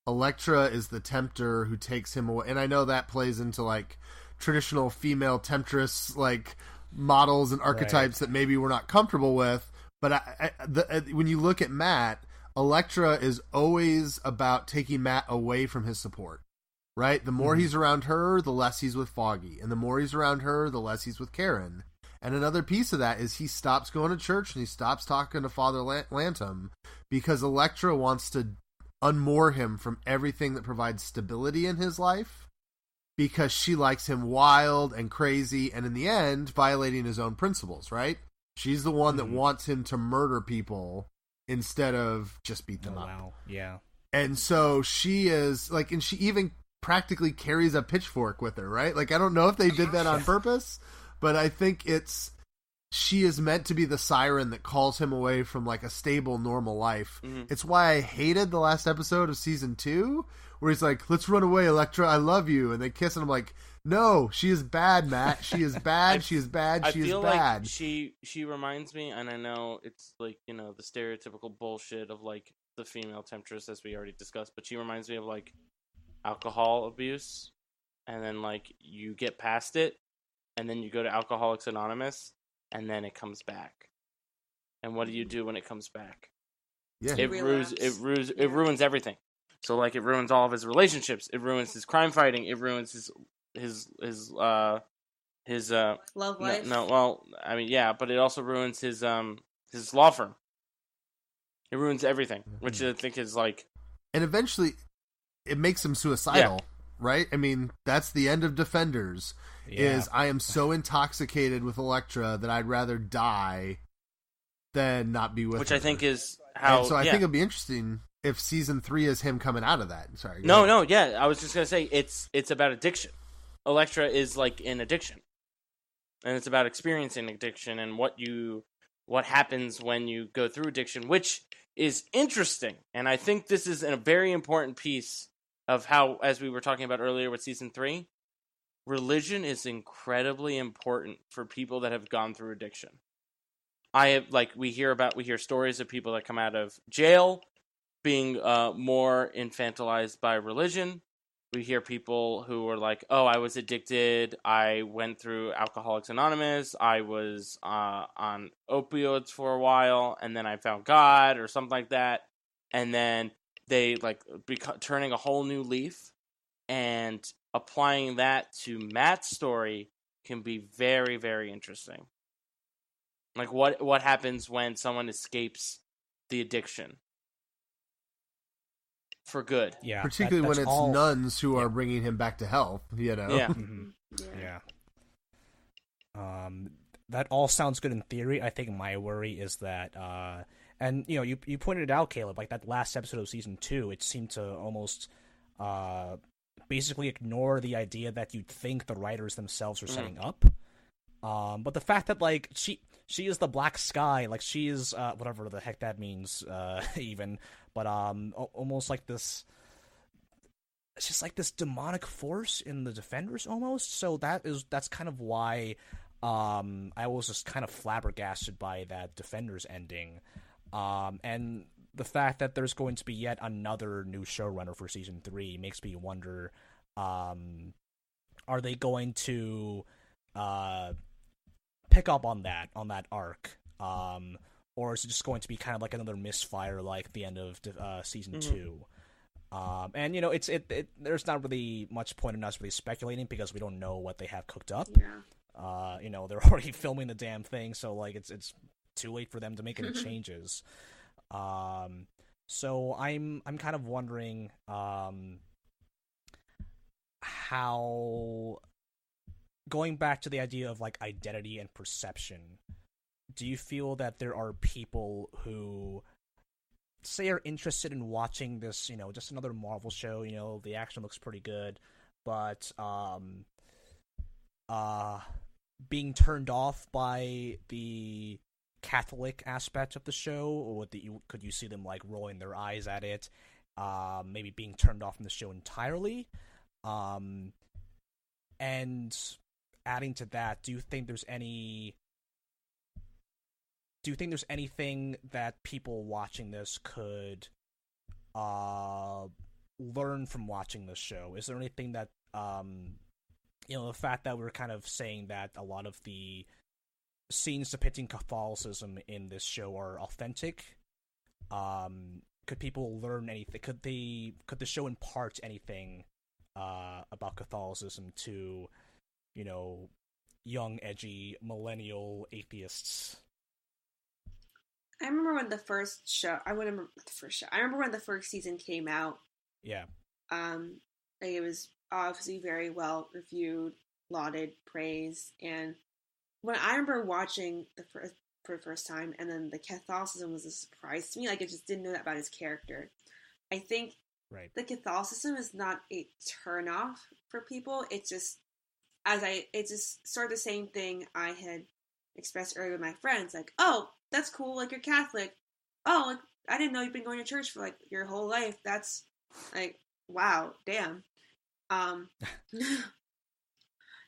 Elektra is the tempter who takes him away. And I know that plays into, like, traditional female temptress, like, models and archetypes that maybe we're not comfortable with. But when you look at Matt, Elektra is always about taking Matt away from his support, right? The more he's around her, the less he's with Foggy. And the more he's around her, the less he's with Karen. And another piece of that is he stops going to church and he stops talking to Father Lantom because Elektra wants to unmoor him from everything that provides stability in his life because she likes him wild and crazy and in the end violating his own principles, right? She's the one that wants him to murder people instead of just beat them up. Wow, yeah. And so she is like, and she even practically carries a pitchfork with her, right? Like, I don't know if they did that on purpose, but I think she is meant to be the siren that calls him away from like a stable, normal life. It's why I hated the last episode of season 2, where he's like, "Let's run away, Elektra, I love you," and they kiss, and I'm like, no, she is bad, Matt. She is bad. She is bad. She is bad. Like she reminds me, and I know it's like, you know, the stereotypical bullshit of like the female temptress, as we already discussed, but she reminds me of like alcohol abuse, and then like you get past it, and then you go to Alcoholics Anonymous, and then it comes back. And what do you do when it comes back? Yeah, it ruins everything. So like it ruins all of his relationships. It ruins his crime fighting. It ruins his love life. No, well, I mean, yeah, but it also ruins his law firm. It ruins everything, which I think is like, and eventually it makes him suicidal, right? I mean, that's the end of Defenders. Is I am so intoxicated with Elektra that I'd rather die than not be with which her. I think is how. And so I think it'd be interesting if season 3 is him coming out of that. Sorry. No, I was just gonna say it's about addiction. Elektra is like an addiction, and it's about experiencing addiction and what happens when you go through addiction, which is interesting. And I think this is a very important piece of how, as we were talking about earlier with season 3, religion is incredibly important for people that have gone through addiction. We hear stories of people that come out of jail being more infantilized by religion. We hear people who are like, oh, I was addicted. I went through Alcoholics Anonymous. I was on opioids for a while, and then I found God or something like that. And then they turning a whole new leaf, and applying that to Matt's story can be very, very interesting. Like what happens when someone escapes the addiction for good? Yeah, particularly when it's nuns who are bringing him back to health. You know. Yeah. Yeah. That all sounds good in theory. I think my worry is that, and you pointed it out, Caleb. Like that last episode of season 2, it seemed to almost basically ignore the idea that you'd think the writers themselves are setting up. But the fact that like she is the black sky, like she is whatever the heck that means, even. But almost like this, it's just like this demonic force in the Defenders almost. So that's kind of why I was just kind of flabbergasted by that Defenders ending, and the fact that there's going to be yet another new showrunner for season 3 makes me wonder: are they going to pick up on that arc? Or is it just going to be kind of like another misfire like the end of season 2? And it's there's not really much point in us really speculating because we don't know what they have cooked up. Yeah. They're already filming the damn thing, so like it's too late for them to make any changes. So I'm kind of wondering how, going back to the idea of like identity and perception, do you feel that there are people who say are interested in watching this, just another Marvel show, the action looks pretty good, but being turned off by the Catholic aspect of the show, or could you see them like rolling their eyes at it, maybe being turned off from the show entirely? And adding to that, do you think there's anything that people watching this could learn from watching this show? Is there anything that the fact that we're kind of saying that a lot of the scenes depicting Catholicism in this show are authentic, could people learn anything? Could the show impart anything about Catholicism to young, edgy, millennial atheists? I remember when the first show. I remember when the first season came out. Yeah. It was obviously very well reviewed, lauded, praised, and when I remember watching for the first time, and then the Catholicism was a surprise to me. Like I just didn't know that about his character. I think the Catholicism is not a turnoff for people. It's just it's just sort of the same thing I had expressed earlier with my friends. Like, oh, that's cool. Like, you're Catholic. Oh, like, I didn't know you've been going to church for like your whole life. That's like, wow, damn.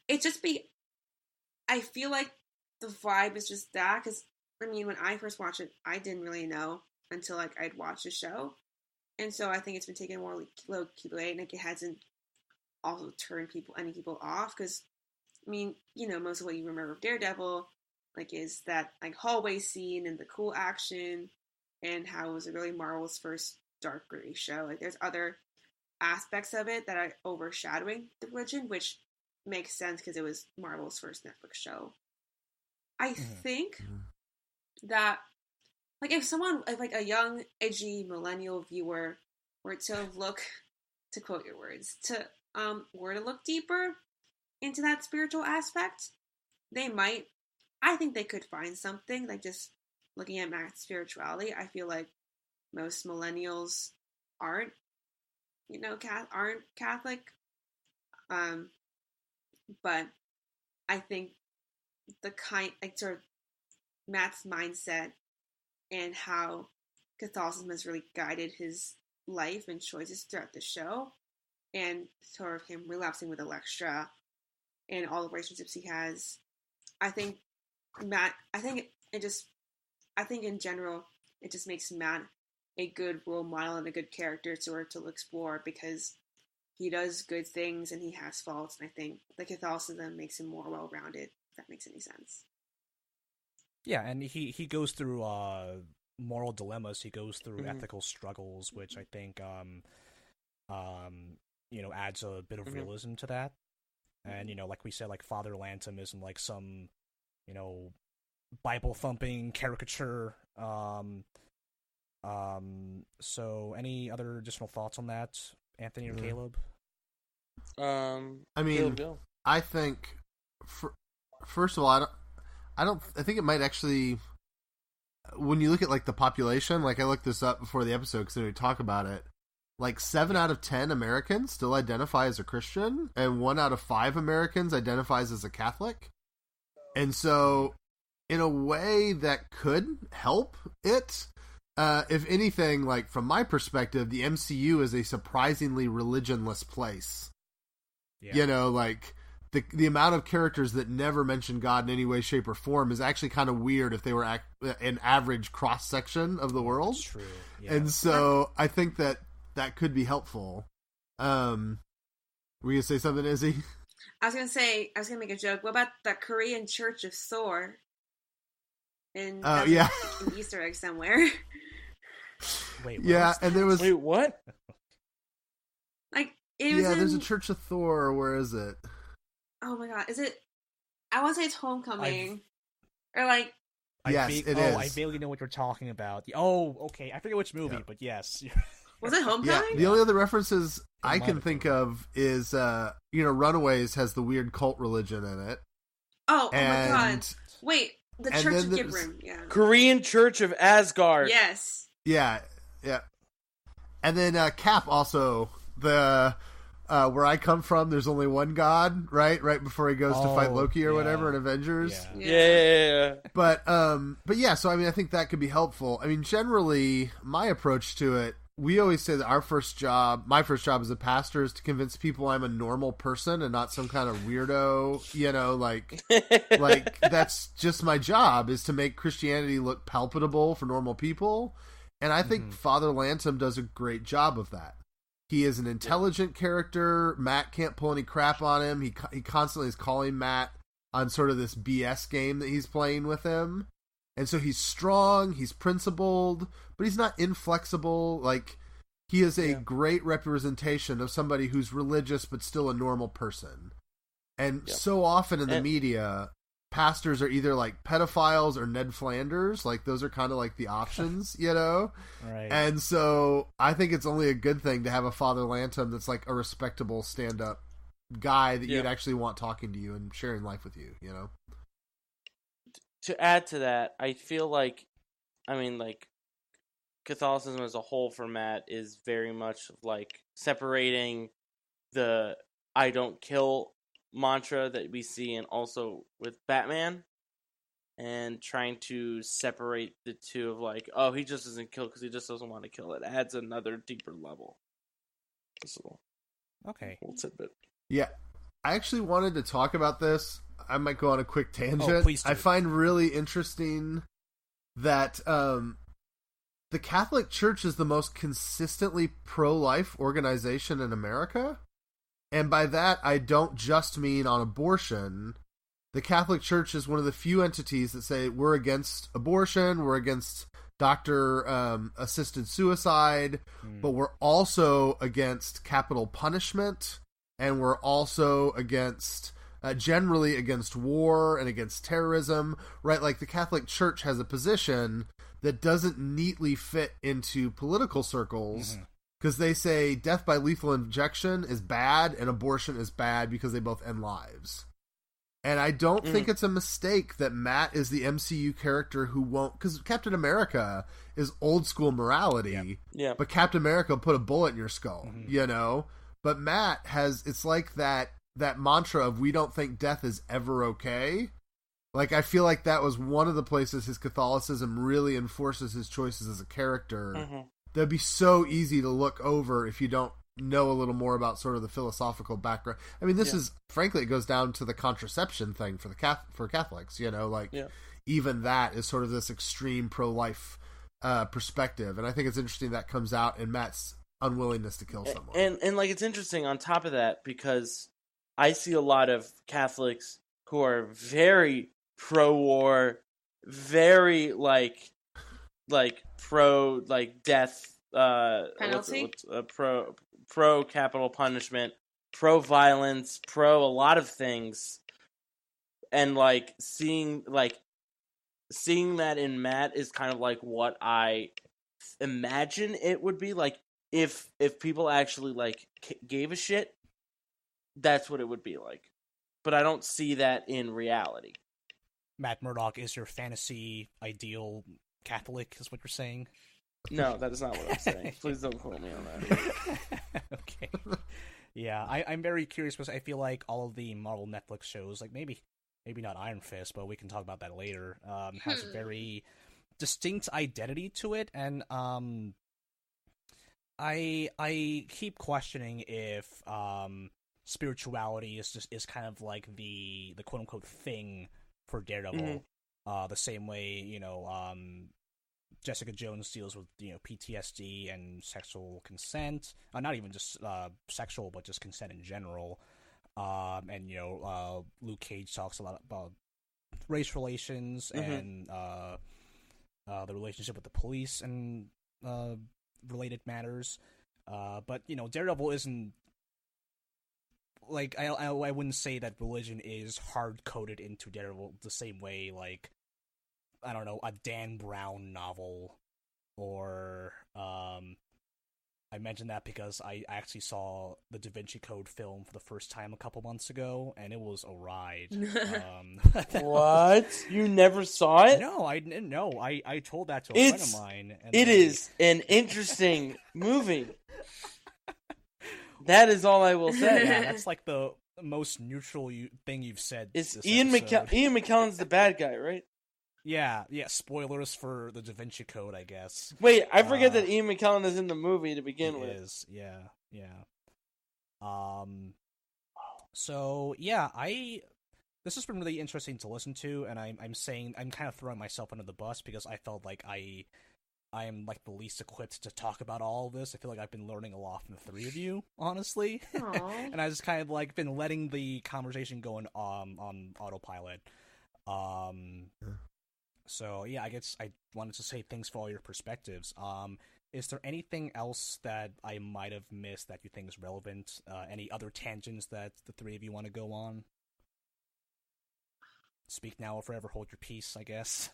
It just I feel like the vibe is just that, because I mean, when I first watched it, I didn't really know until like I'd watched the show, and so I think it's been taken more low key, and like it hasn't also turned any people off, because I mean, most of what you remember of Daredevil like is that like hallway scene and the cool action and how it was really Marvel's first dark gritty show. Like there's other aspects of it that are overshadowing the religion, which makes sense because it was Marvel's first Netflix show. I think that, like, if like a young, edgy millennial viewer were to look, to quote your words, were to look deeper into that spiritual aspect, I think they could find something. Like, just looking at Matt's spirituality, I feel like most millennials aren't Catholic. But I think sort of Matt's mindset and how Catholicism has really guided his life and choices throughout the show, and sort of him relapsing with Elektra and all the relationships he has. I think in general, it just makes Matt a good role model and a good character to explore, because he does good things and he has faults, and I think the Catholicism makes him more well-rounded, if that makes any sense. Yeah, and he goes through moral dilemmas. He goes through ethical struggles, which I think adds a bit of realism to that. And like we said, like Father Lantom isn't like some Bible thumping caricature. So any other additional thoughts on that, Anthony or Caleb? I mean, I think first of all, I think it might actually, when you look at like the population, like I looked this up before the episode because we talk about it, like 7 out of 10 Americans still identify as a Christian, and 1 out of 5 Americans identifies as a Catholic. And so in a way that could help it. If anything, like from my perspective, the MCU is a surprisingly religionless place. Yeah. Like the amount of characters that never mention God in any way, shape, or form is actually kind of weird if they were an average cross section of the world. That's true. Yeah. And so I think that could be helpful. Were you gonna say something, Izzy? I was gonna make a joke. What about the Korean Church of Thor? In an Easter egg somewhere. Wait, yeah, and there was. Wait, what? Like, it was there's a Church of Thor. Where is it? Oh my god, is it? I want to say it's Homecoming, or like. Yes, it is. I vaguely know what you're talking about. Oh, okay. I forget which movie, but yes. Was it Homecoming? Yeah. The only other references I can think of is, Runaways has the weird cult religion in it. Oh my god! Wait, the Church of Gibrim. Yeah. Korean Church of Asgard. Yes. Yeah. And then Cap also, the where I come from, there's only one God, right? Right before he goes to fight Loki or whatever in Avengers. Yeah. But yeah, so I mean, I think that could be helpful. I mean, generally, my approach to it, we always say that my first job as a pastor is to convince people I'm a normal person and not some kind of weirdo, like that's just my job, is to make Christianity look palpable for normal people. And I think Father Lantom does a great job of that. He is an intelligent character. Matt can't pull any crap on him. He constantly is calling Matt on sort of this BS game that he's playing with him. And so he's strong, he's principled, but he's not inflexible. Like, he is a great representation of somebody who's religious but still a normal person. And so often in the media, pastors are either like pedophiles or Ned Flanders. Like, those are kind of like the options, Right. And so I think it's only a good thing to have a Father Lantom that's like a respectable stand-up guy that you'd actually want talking to you and sharing life with you, To add to that, I feel like, Catholicism as a whole for Matt is very much like separating the I don't kill mantra that we see and also with Batman, and trying to separate the two of like, oh, he just doesn't kill because he just doesn't want to kill. It adds another deeper level. So, okay. Little tidbit. Yeah. I actually wanted to talk about this. I might go on a quick tangent. Oh, please do. I find really interesting that the Catholic Church is the most consistently pro-life organization in America. And by that, I don't just mean on abortion. The Catholic Church is one of the few entities that say we're against abortion, we're against doctor-assisted suicide, but we're also against capital punishment, and we're also against generally against war and against terrorism, right? Like the Catholic Church has a position that doesn't neatly fit into political circles because they say death by lethal injection is bad and abortion is bad because they both end lives. And I don't think it's a mistake that Matt is the MCU character who won't... Because Captain America is old school morality, but Captain America will put a bullet in your skull, you know? But Matt has... It's like that mantra of we don't think death is ever okay. Like, I feel like that was one of the places his Catholicism really enforces his choices as a character. That'd be so easy to look over if you don't know a little more about sort of the philosophical background. I mean, this is, frankly, it goes down to the contraception thing for for Catholics, you know, like even that is sort of this extreme pro-life perspective. And I think it's interesting that comes out in Matt's unwillingness to kill someone. And like, it's interesting on top of that, because I see a lot of Catholics who are very pro-war, very like pro like death penalty, pro capital punishment, pro violence, pro a lot of things, and like seeing that in Matt is kind of like what I imagine it would be like if people actually like gave a shit. That's what it would be like, but I don't see that in reality. Matt Murdock is your fantasy ideal Catholic, is what you're saying? No, that is not what I'm saying. Please don't quote me on that. Okay. Yeah, I'm very curious because I feel like all of the Marvel Netflix shows, like maybe not Iron Fist, but we can talk about that later, has a very distinct identity to it, and I keep questioning if spirituality is kind of like the quote unquote thing for Daredevil, the same way, you know, Jessica Jones deals with, you know, PTSD and sexual consent, not even just sexual, but just consent in general. And you know, Luke Cage talks a lot about race relations and the relationship with the police and related matters. But you know, Daredevil isn't like I wouldn't say that religion is hard coded into Daredevil the same way, like, I don't know, a Dan Brown novel, or I mentioned that because I actually saw the Da Vinci Code film for the first time a couple months ago, and it was a ride. What? You never saw it? No, I didn't know. I told that to a friend of mine. And it is an interesting movie. That is all I will say. Yeah, that's like the most neutral thing you've said. Is Ian McKellen's the bad guy, right? Yeah. Spoilers for the Da Vinci Code, I guess. Wait, I forget that Ian McKellen is in the movie to begin with. Is, yeah. So yeah, this has been really interesting to listen to, and I'm kind of throwing myself under the bus because I felt like I am like the least equipped to talk about all of this. I feel like I've been learning a lot from the three of you, honestly. And I just kind of like been letting the conversation go on autopilot. So yeah, I guess I wanted to say thanks for all your perspectives. Is there anything else that I might have missed that you think is relevant? Any other tangents that the three of you want to go on? Speak now or forever hold your peace, I guess.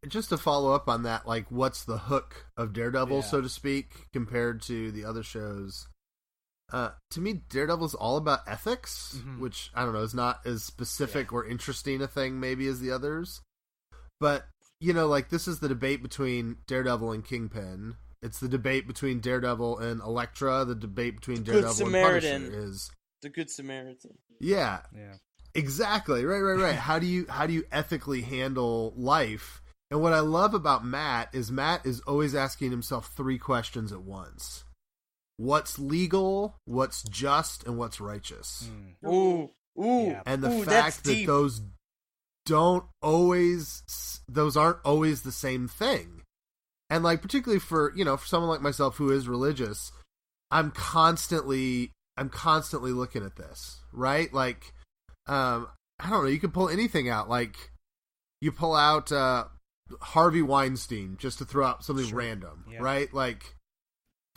Just to follow up on that, like, what's the hook of Daredevil, so to speak, compared to the other shows? To me, Daredevil's all about ethics, which, I don't know, is not as specific or interesting a thing maybe as the others. But, you know, like, this is the debate between Daredevil and Kingpin. It's the debate between Daredevil and Elektra. The debate between Daredevil and Punisher is... The Good Samaritan. Yeah. Exactly. Right. How do you ethically handle life? And what I love about Matt is always asking himself three questions at once. What's legal, what's just, and what's righteous? Ooh. And the fact that those aren't always the same thing. And like, particularly for someone like myself who is religious, I'm constantly looking at this, right? Like, I don't know, you can pull anything out. Like, you pull out Harvey Weinstein, just to throw out something random, right? Like,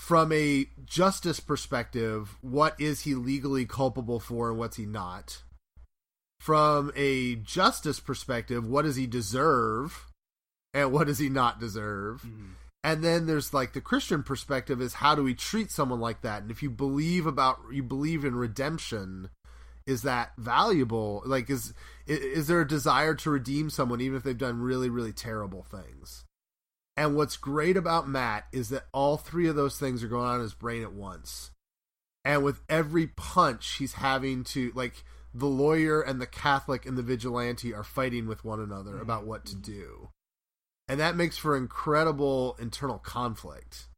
from a justice perspective, what is he legally culpable for and what's he not? From a justice perspective, what does he deserve and what does he not deserve? Mm-hmm. And then there's like the Christian perspective is how do we treat someone like that? And if you believe in redemption, is that valuable? Like, is there a desire to redeem someone even if they've done really, really terrible things? And what's great about Matt is that all three of those things are going on in his brain at once. And with every punch, he's having to, like, the lawyer and the Catholic and the vigilante are fighting with one another about what to do. And that makes for incredible internal conflict.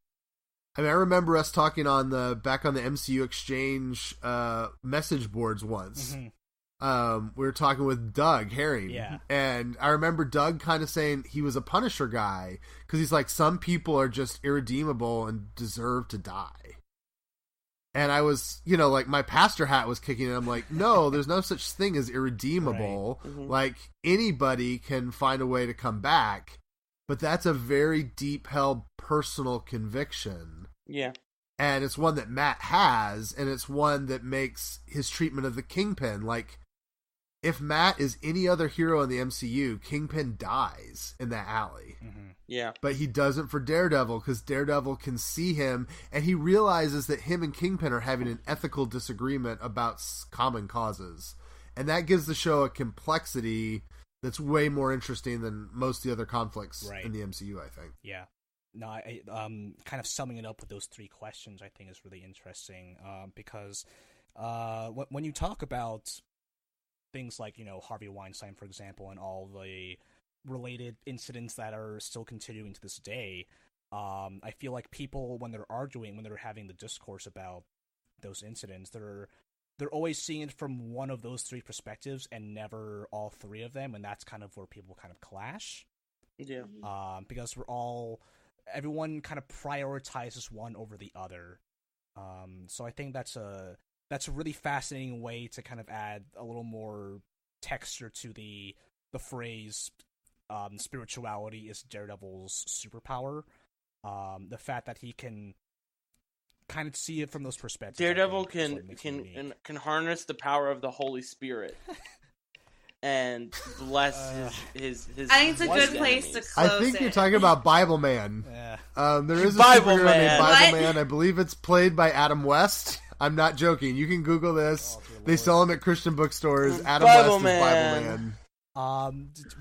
I mean, I remember us talking back on the MCU Exchange message boards once. Mm-hmm. We were talking with Doug Herring. Yeah. And I remember Doug kind of saying he was a Punisher guy because he's like, some people are just irredeemable and deserve to die. And I was, like my pastor hat was kicking in. I'm like, no, there's no such thing as irredeemable. Right. Mm-hmm. Like anybody can find a way to come back. But that's a very deep-held personal conviction. Yeah. And it's one that Matt has, and it's one that makes his treatment of the Kingpin. Like, if Matt is any other hero in the MCU, Kingpin dies in that alley. Mm-hmm. Yeah. But he doesn't for Daredevil, because Daredevil can see him, and he realizes that him and Kingpin are having an ethical disagreement about common causes. And that gives the show a complexity that's way more interesting than most of the other conflicts in the MCU, I think. Yeah. No, I kind of summing it up with those three questions, I think is really interesting, because when you talk about things like, Harvey Weinstein, for example, and all the related incidents that are still continuing to this day, I feel like people, when they're arguing, when they're having the discourse about those incidents, they're always seeing it from one of those three perspectives and never all three of them, and that's kind of where people kind of clash. Yeah. Because everyone kind of prioritizes one over the other. So I think that's a really fascinating way to kind of add a little more texture to the phrase spirituality is Daredevil's superpower. The fact that he can kind of see it from those perspectives. Daredevil can harness the power of the Holy Spirit and bless his I think it's a good place to close I think you're talking about Bible Man. Yeah. There is a superhero named Bible Man. I believe it's played by Adam West. I'm not joking. You can Google this. They sell them at Christian bookstores. Adam West is Bible Man.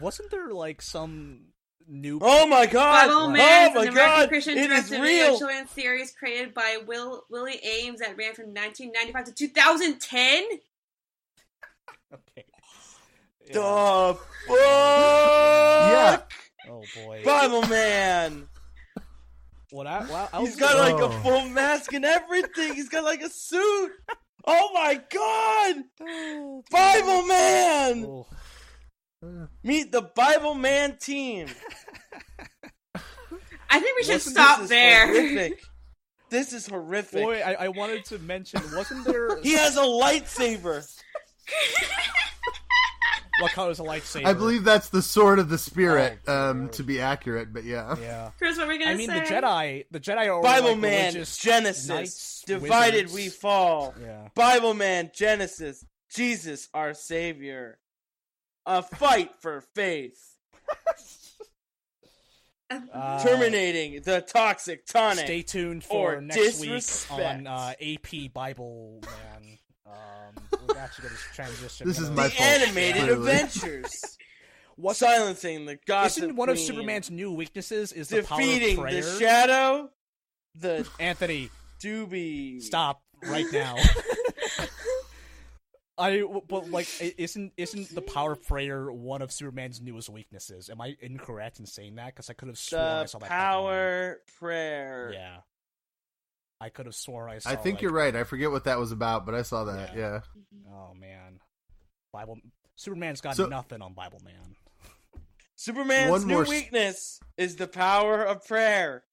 Wasn't there like some new? Oh my god! Bible Man, oh my an American god! Christian It is real real. children's series created by Willie Ames that ran from 1995 to 2010. Okay. Yeah. The fuck? Yeah. Oh boy. Bible Man. He's got like a full mask and everything. He's got like a suit. Oh my god! Oh, Bible Man. Oh. Meet the Bible Man team. I think we should stop there. Horrific. This is horrific. Boy, I wanted to mention, wasn't there... He has a lightsaber. What color is a lightsaber? I believe that's the sword of the Spirit, to be accurate, but yeah. Yeah. Chris, what were we going to say? The Jedi are Bible like Man, Genesis. Knights, Divided wizards. we fall. Yeah. Bible Man, Genesis. Jesus, our Savior. A fight for faith. Terminating the toxic tonic. Stay tuned for next week on AP Bible Man. We're actually going to transition. This is my fault. Animated adventures. Silencing the gossip. Isn't one of Superman's new weaknesses is the power of defeating prayer? the shadow? The Anthony, doobie. Stop right now. Isn't the power of prayer one of Superman's newest weaknesses? Am I incorrect in saying that? Because I could have sworn I saw that. Power prayer. Yeah, I could have sworn I saw. I think you're right. I forget what that was about, but I saw that. Yeah. Oh man, Superman's got nothing on Bible Man. Superman's new weakness is the power of prayer.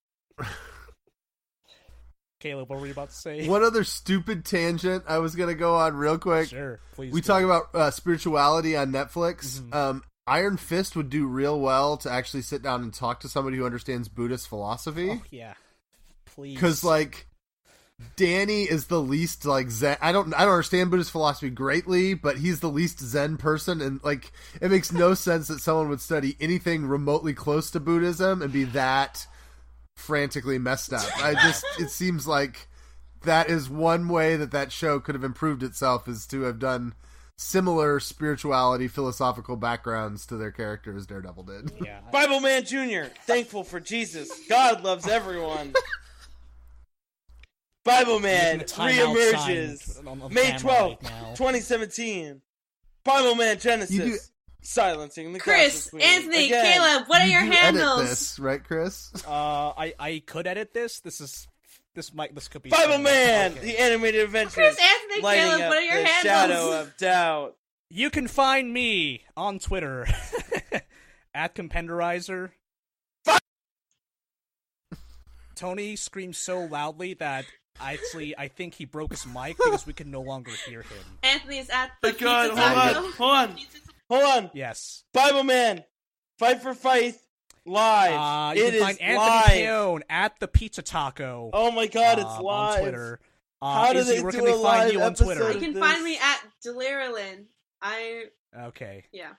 Caleb, what were you about to say? One other stupid tangent I was going to go on real quick. Sure, please. We talk about spirituality on Netflix. Mm-hmm. Iron Fist would do real well to actually sit down and talk to somebody who understands Buddhist philosophy. Oh, yeah. Please. Because, like, Danny is the least, like, Zen. I don't understand Buddhist philosophy greatly, but he's the least Zen person, and, like, it makes no sense that someone would study anything remotely close to Buddhism and be that frantically messed up. It seems like that is one way that show could have improved itself, is to have done similar spirituality, philosophical backgrounds to their character as Daredevil did. Yeah. Bible Man Jr., thankful for Jesus. God loves everyone. Bible Man reemerges May 12th, 2017. Bible Man Genesis. Silencing the Chris, Queen. Anthony, Again. Caleb, what are your handles? Edit this, right, Chris? I could edit this. This could be Bible Man, okay. the animated adventures. Chris, Anthony, lighting Caleb, up what are your the handles? Shadow of doubt. You can find me on Twitter at Compenderizer. Tony screams so loudly that I think he broke his mic because we can no longer hear him. Anthony's at the God, Pizza Taco. Hold on. Yes. Bible Man, Fight for Faith, live. You It can is find Anthony live. Peone at the Pizza Taco. Oh my God, it's live. On Twitter. How do Izzy, they where do can they a find live you on episode Twitter? You can this? find me at Deliralyn. Okay. Yeah.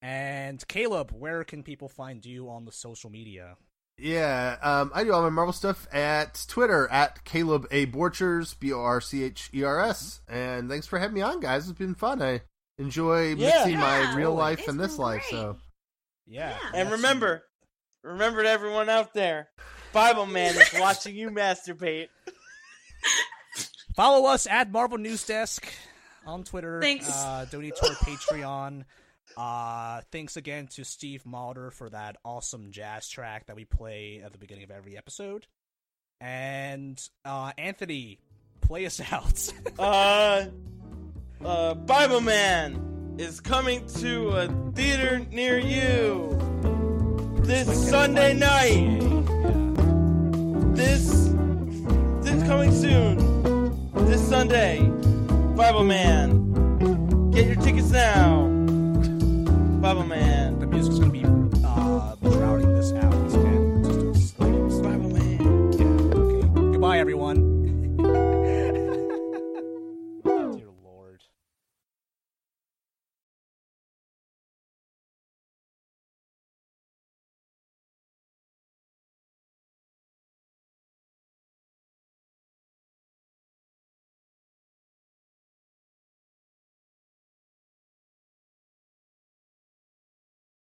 And Caleb, where can people find you on the social media? Yeah, I do all my Marvel stuff at Twitter at Caleb A. Borchers, Borchers. And thanks for having me on, guys. It's been fun. I enjoy mixing my real life and this life. So Yeah. And remember to everyone out there, Bible Man is watching you masturbate. Follow us at Marvel News Desk on Twitter. Thanks. Donate to our Patreon. Thanks again to Steve Malder for that awesome jazz track that we play at the beginning of every episode. And Anthony, play us out. Bible Man is coming to a theater near you this Sunday night. This coming soon. This Sunday. Bible Man. Get your tickets now. Bible Man. The music's gonna be drowning this out. And just Bible Man. Yeah, okay. Goodbye, everyone.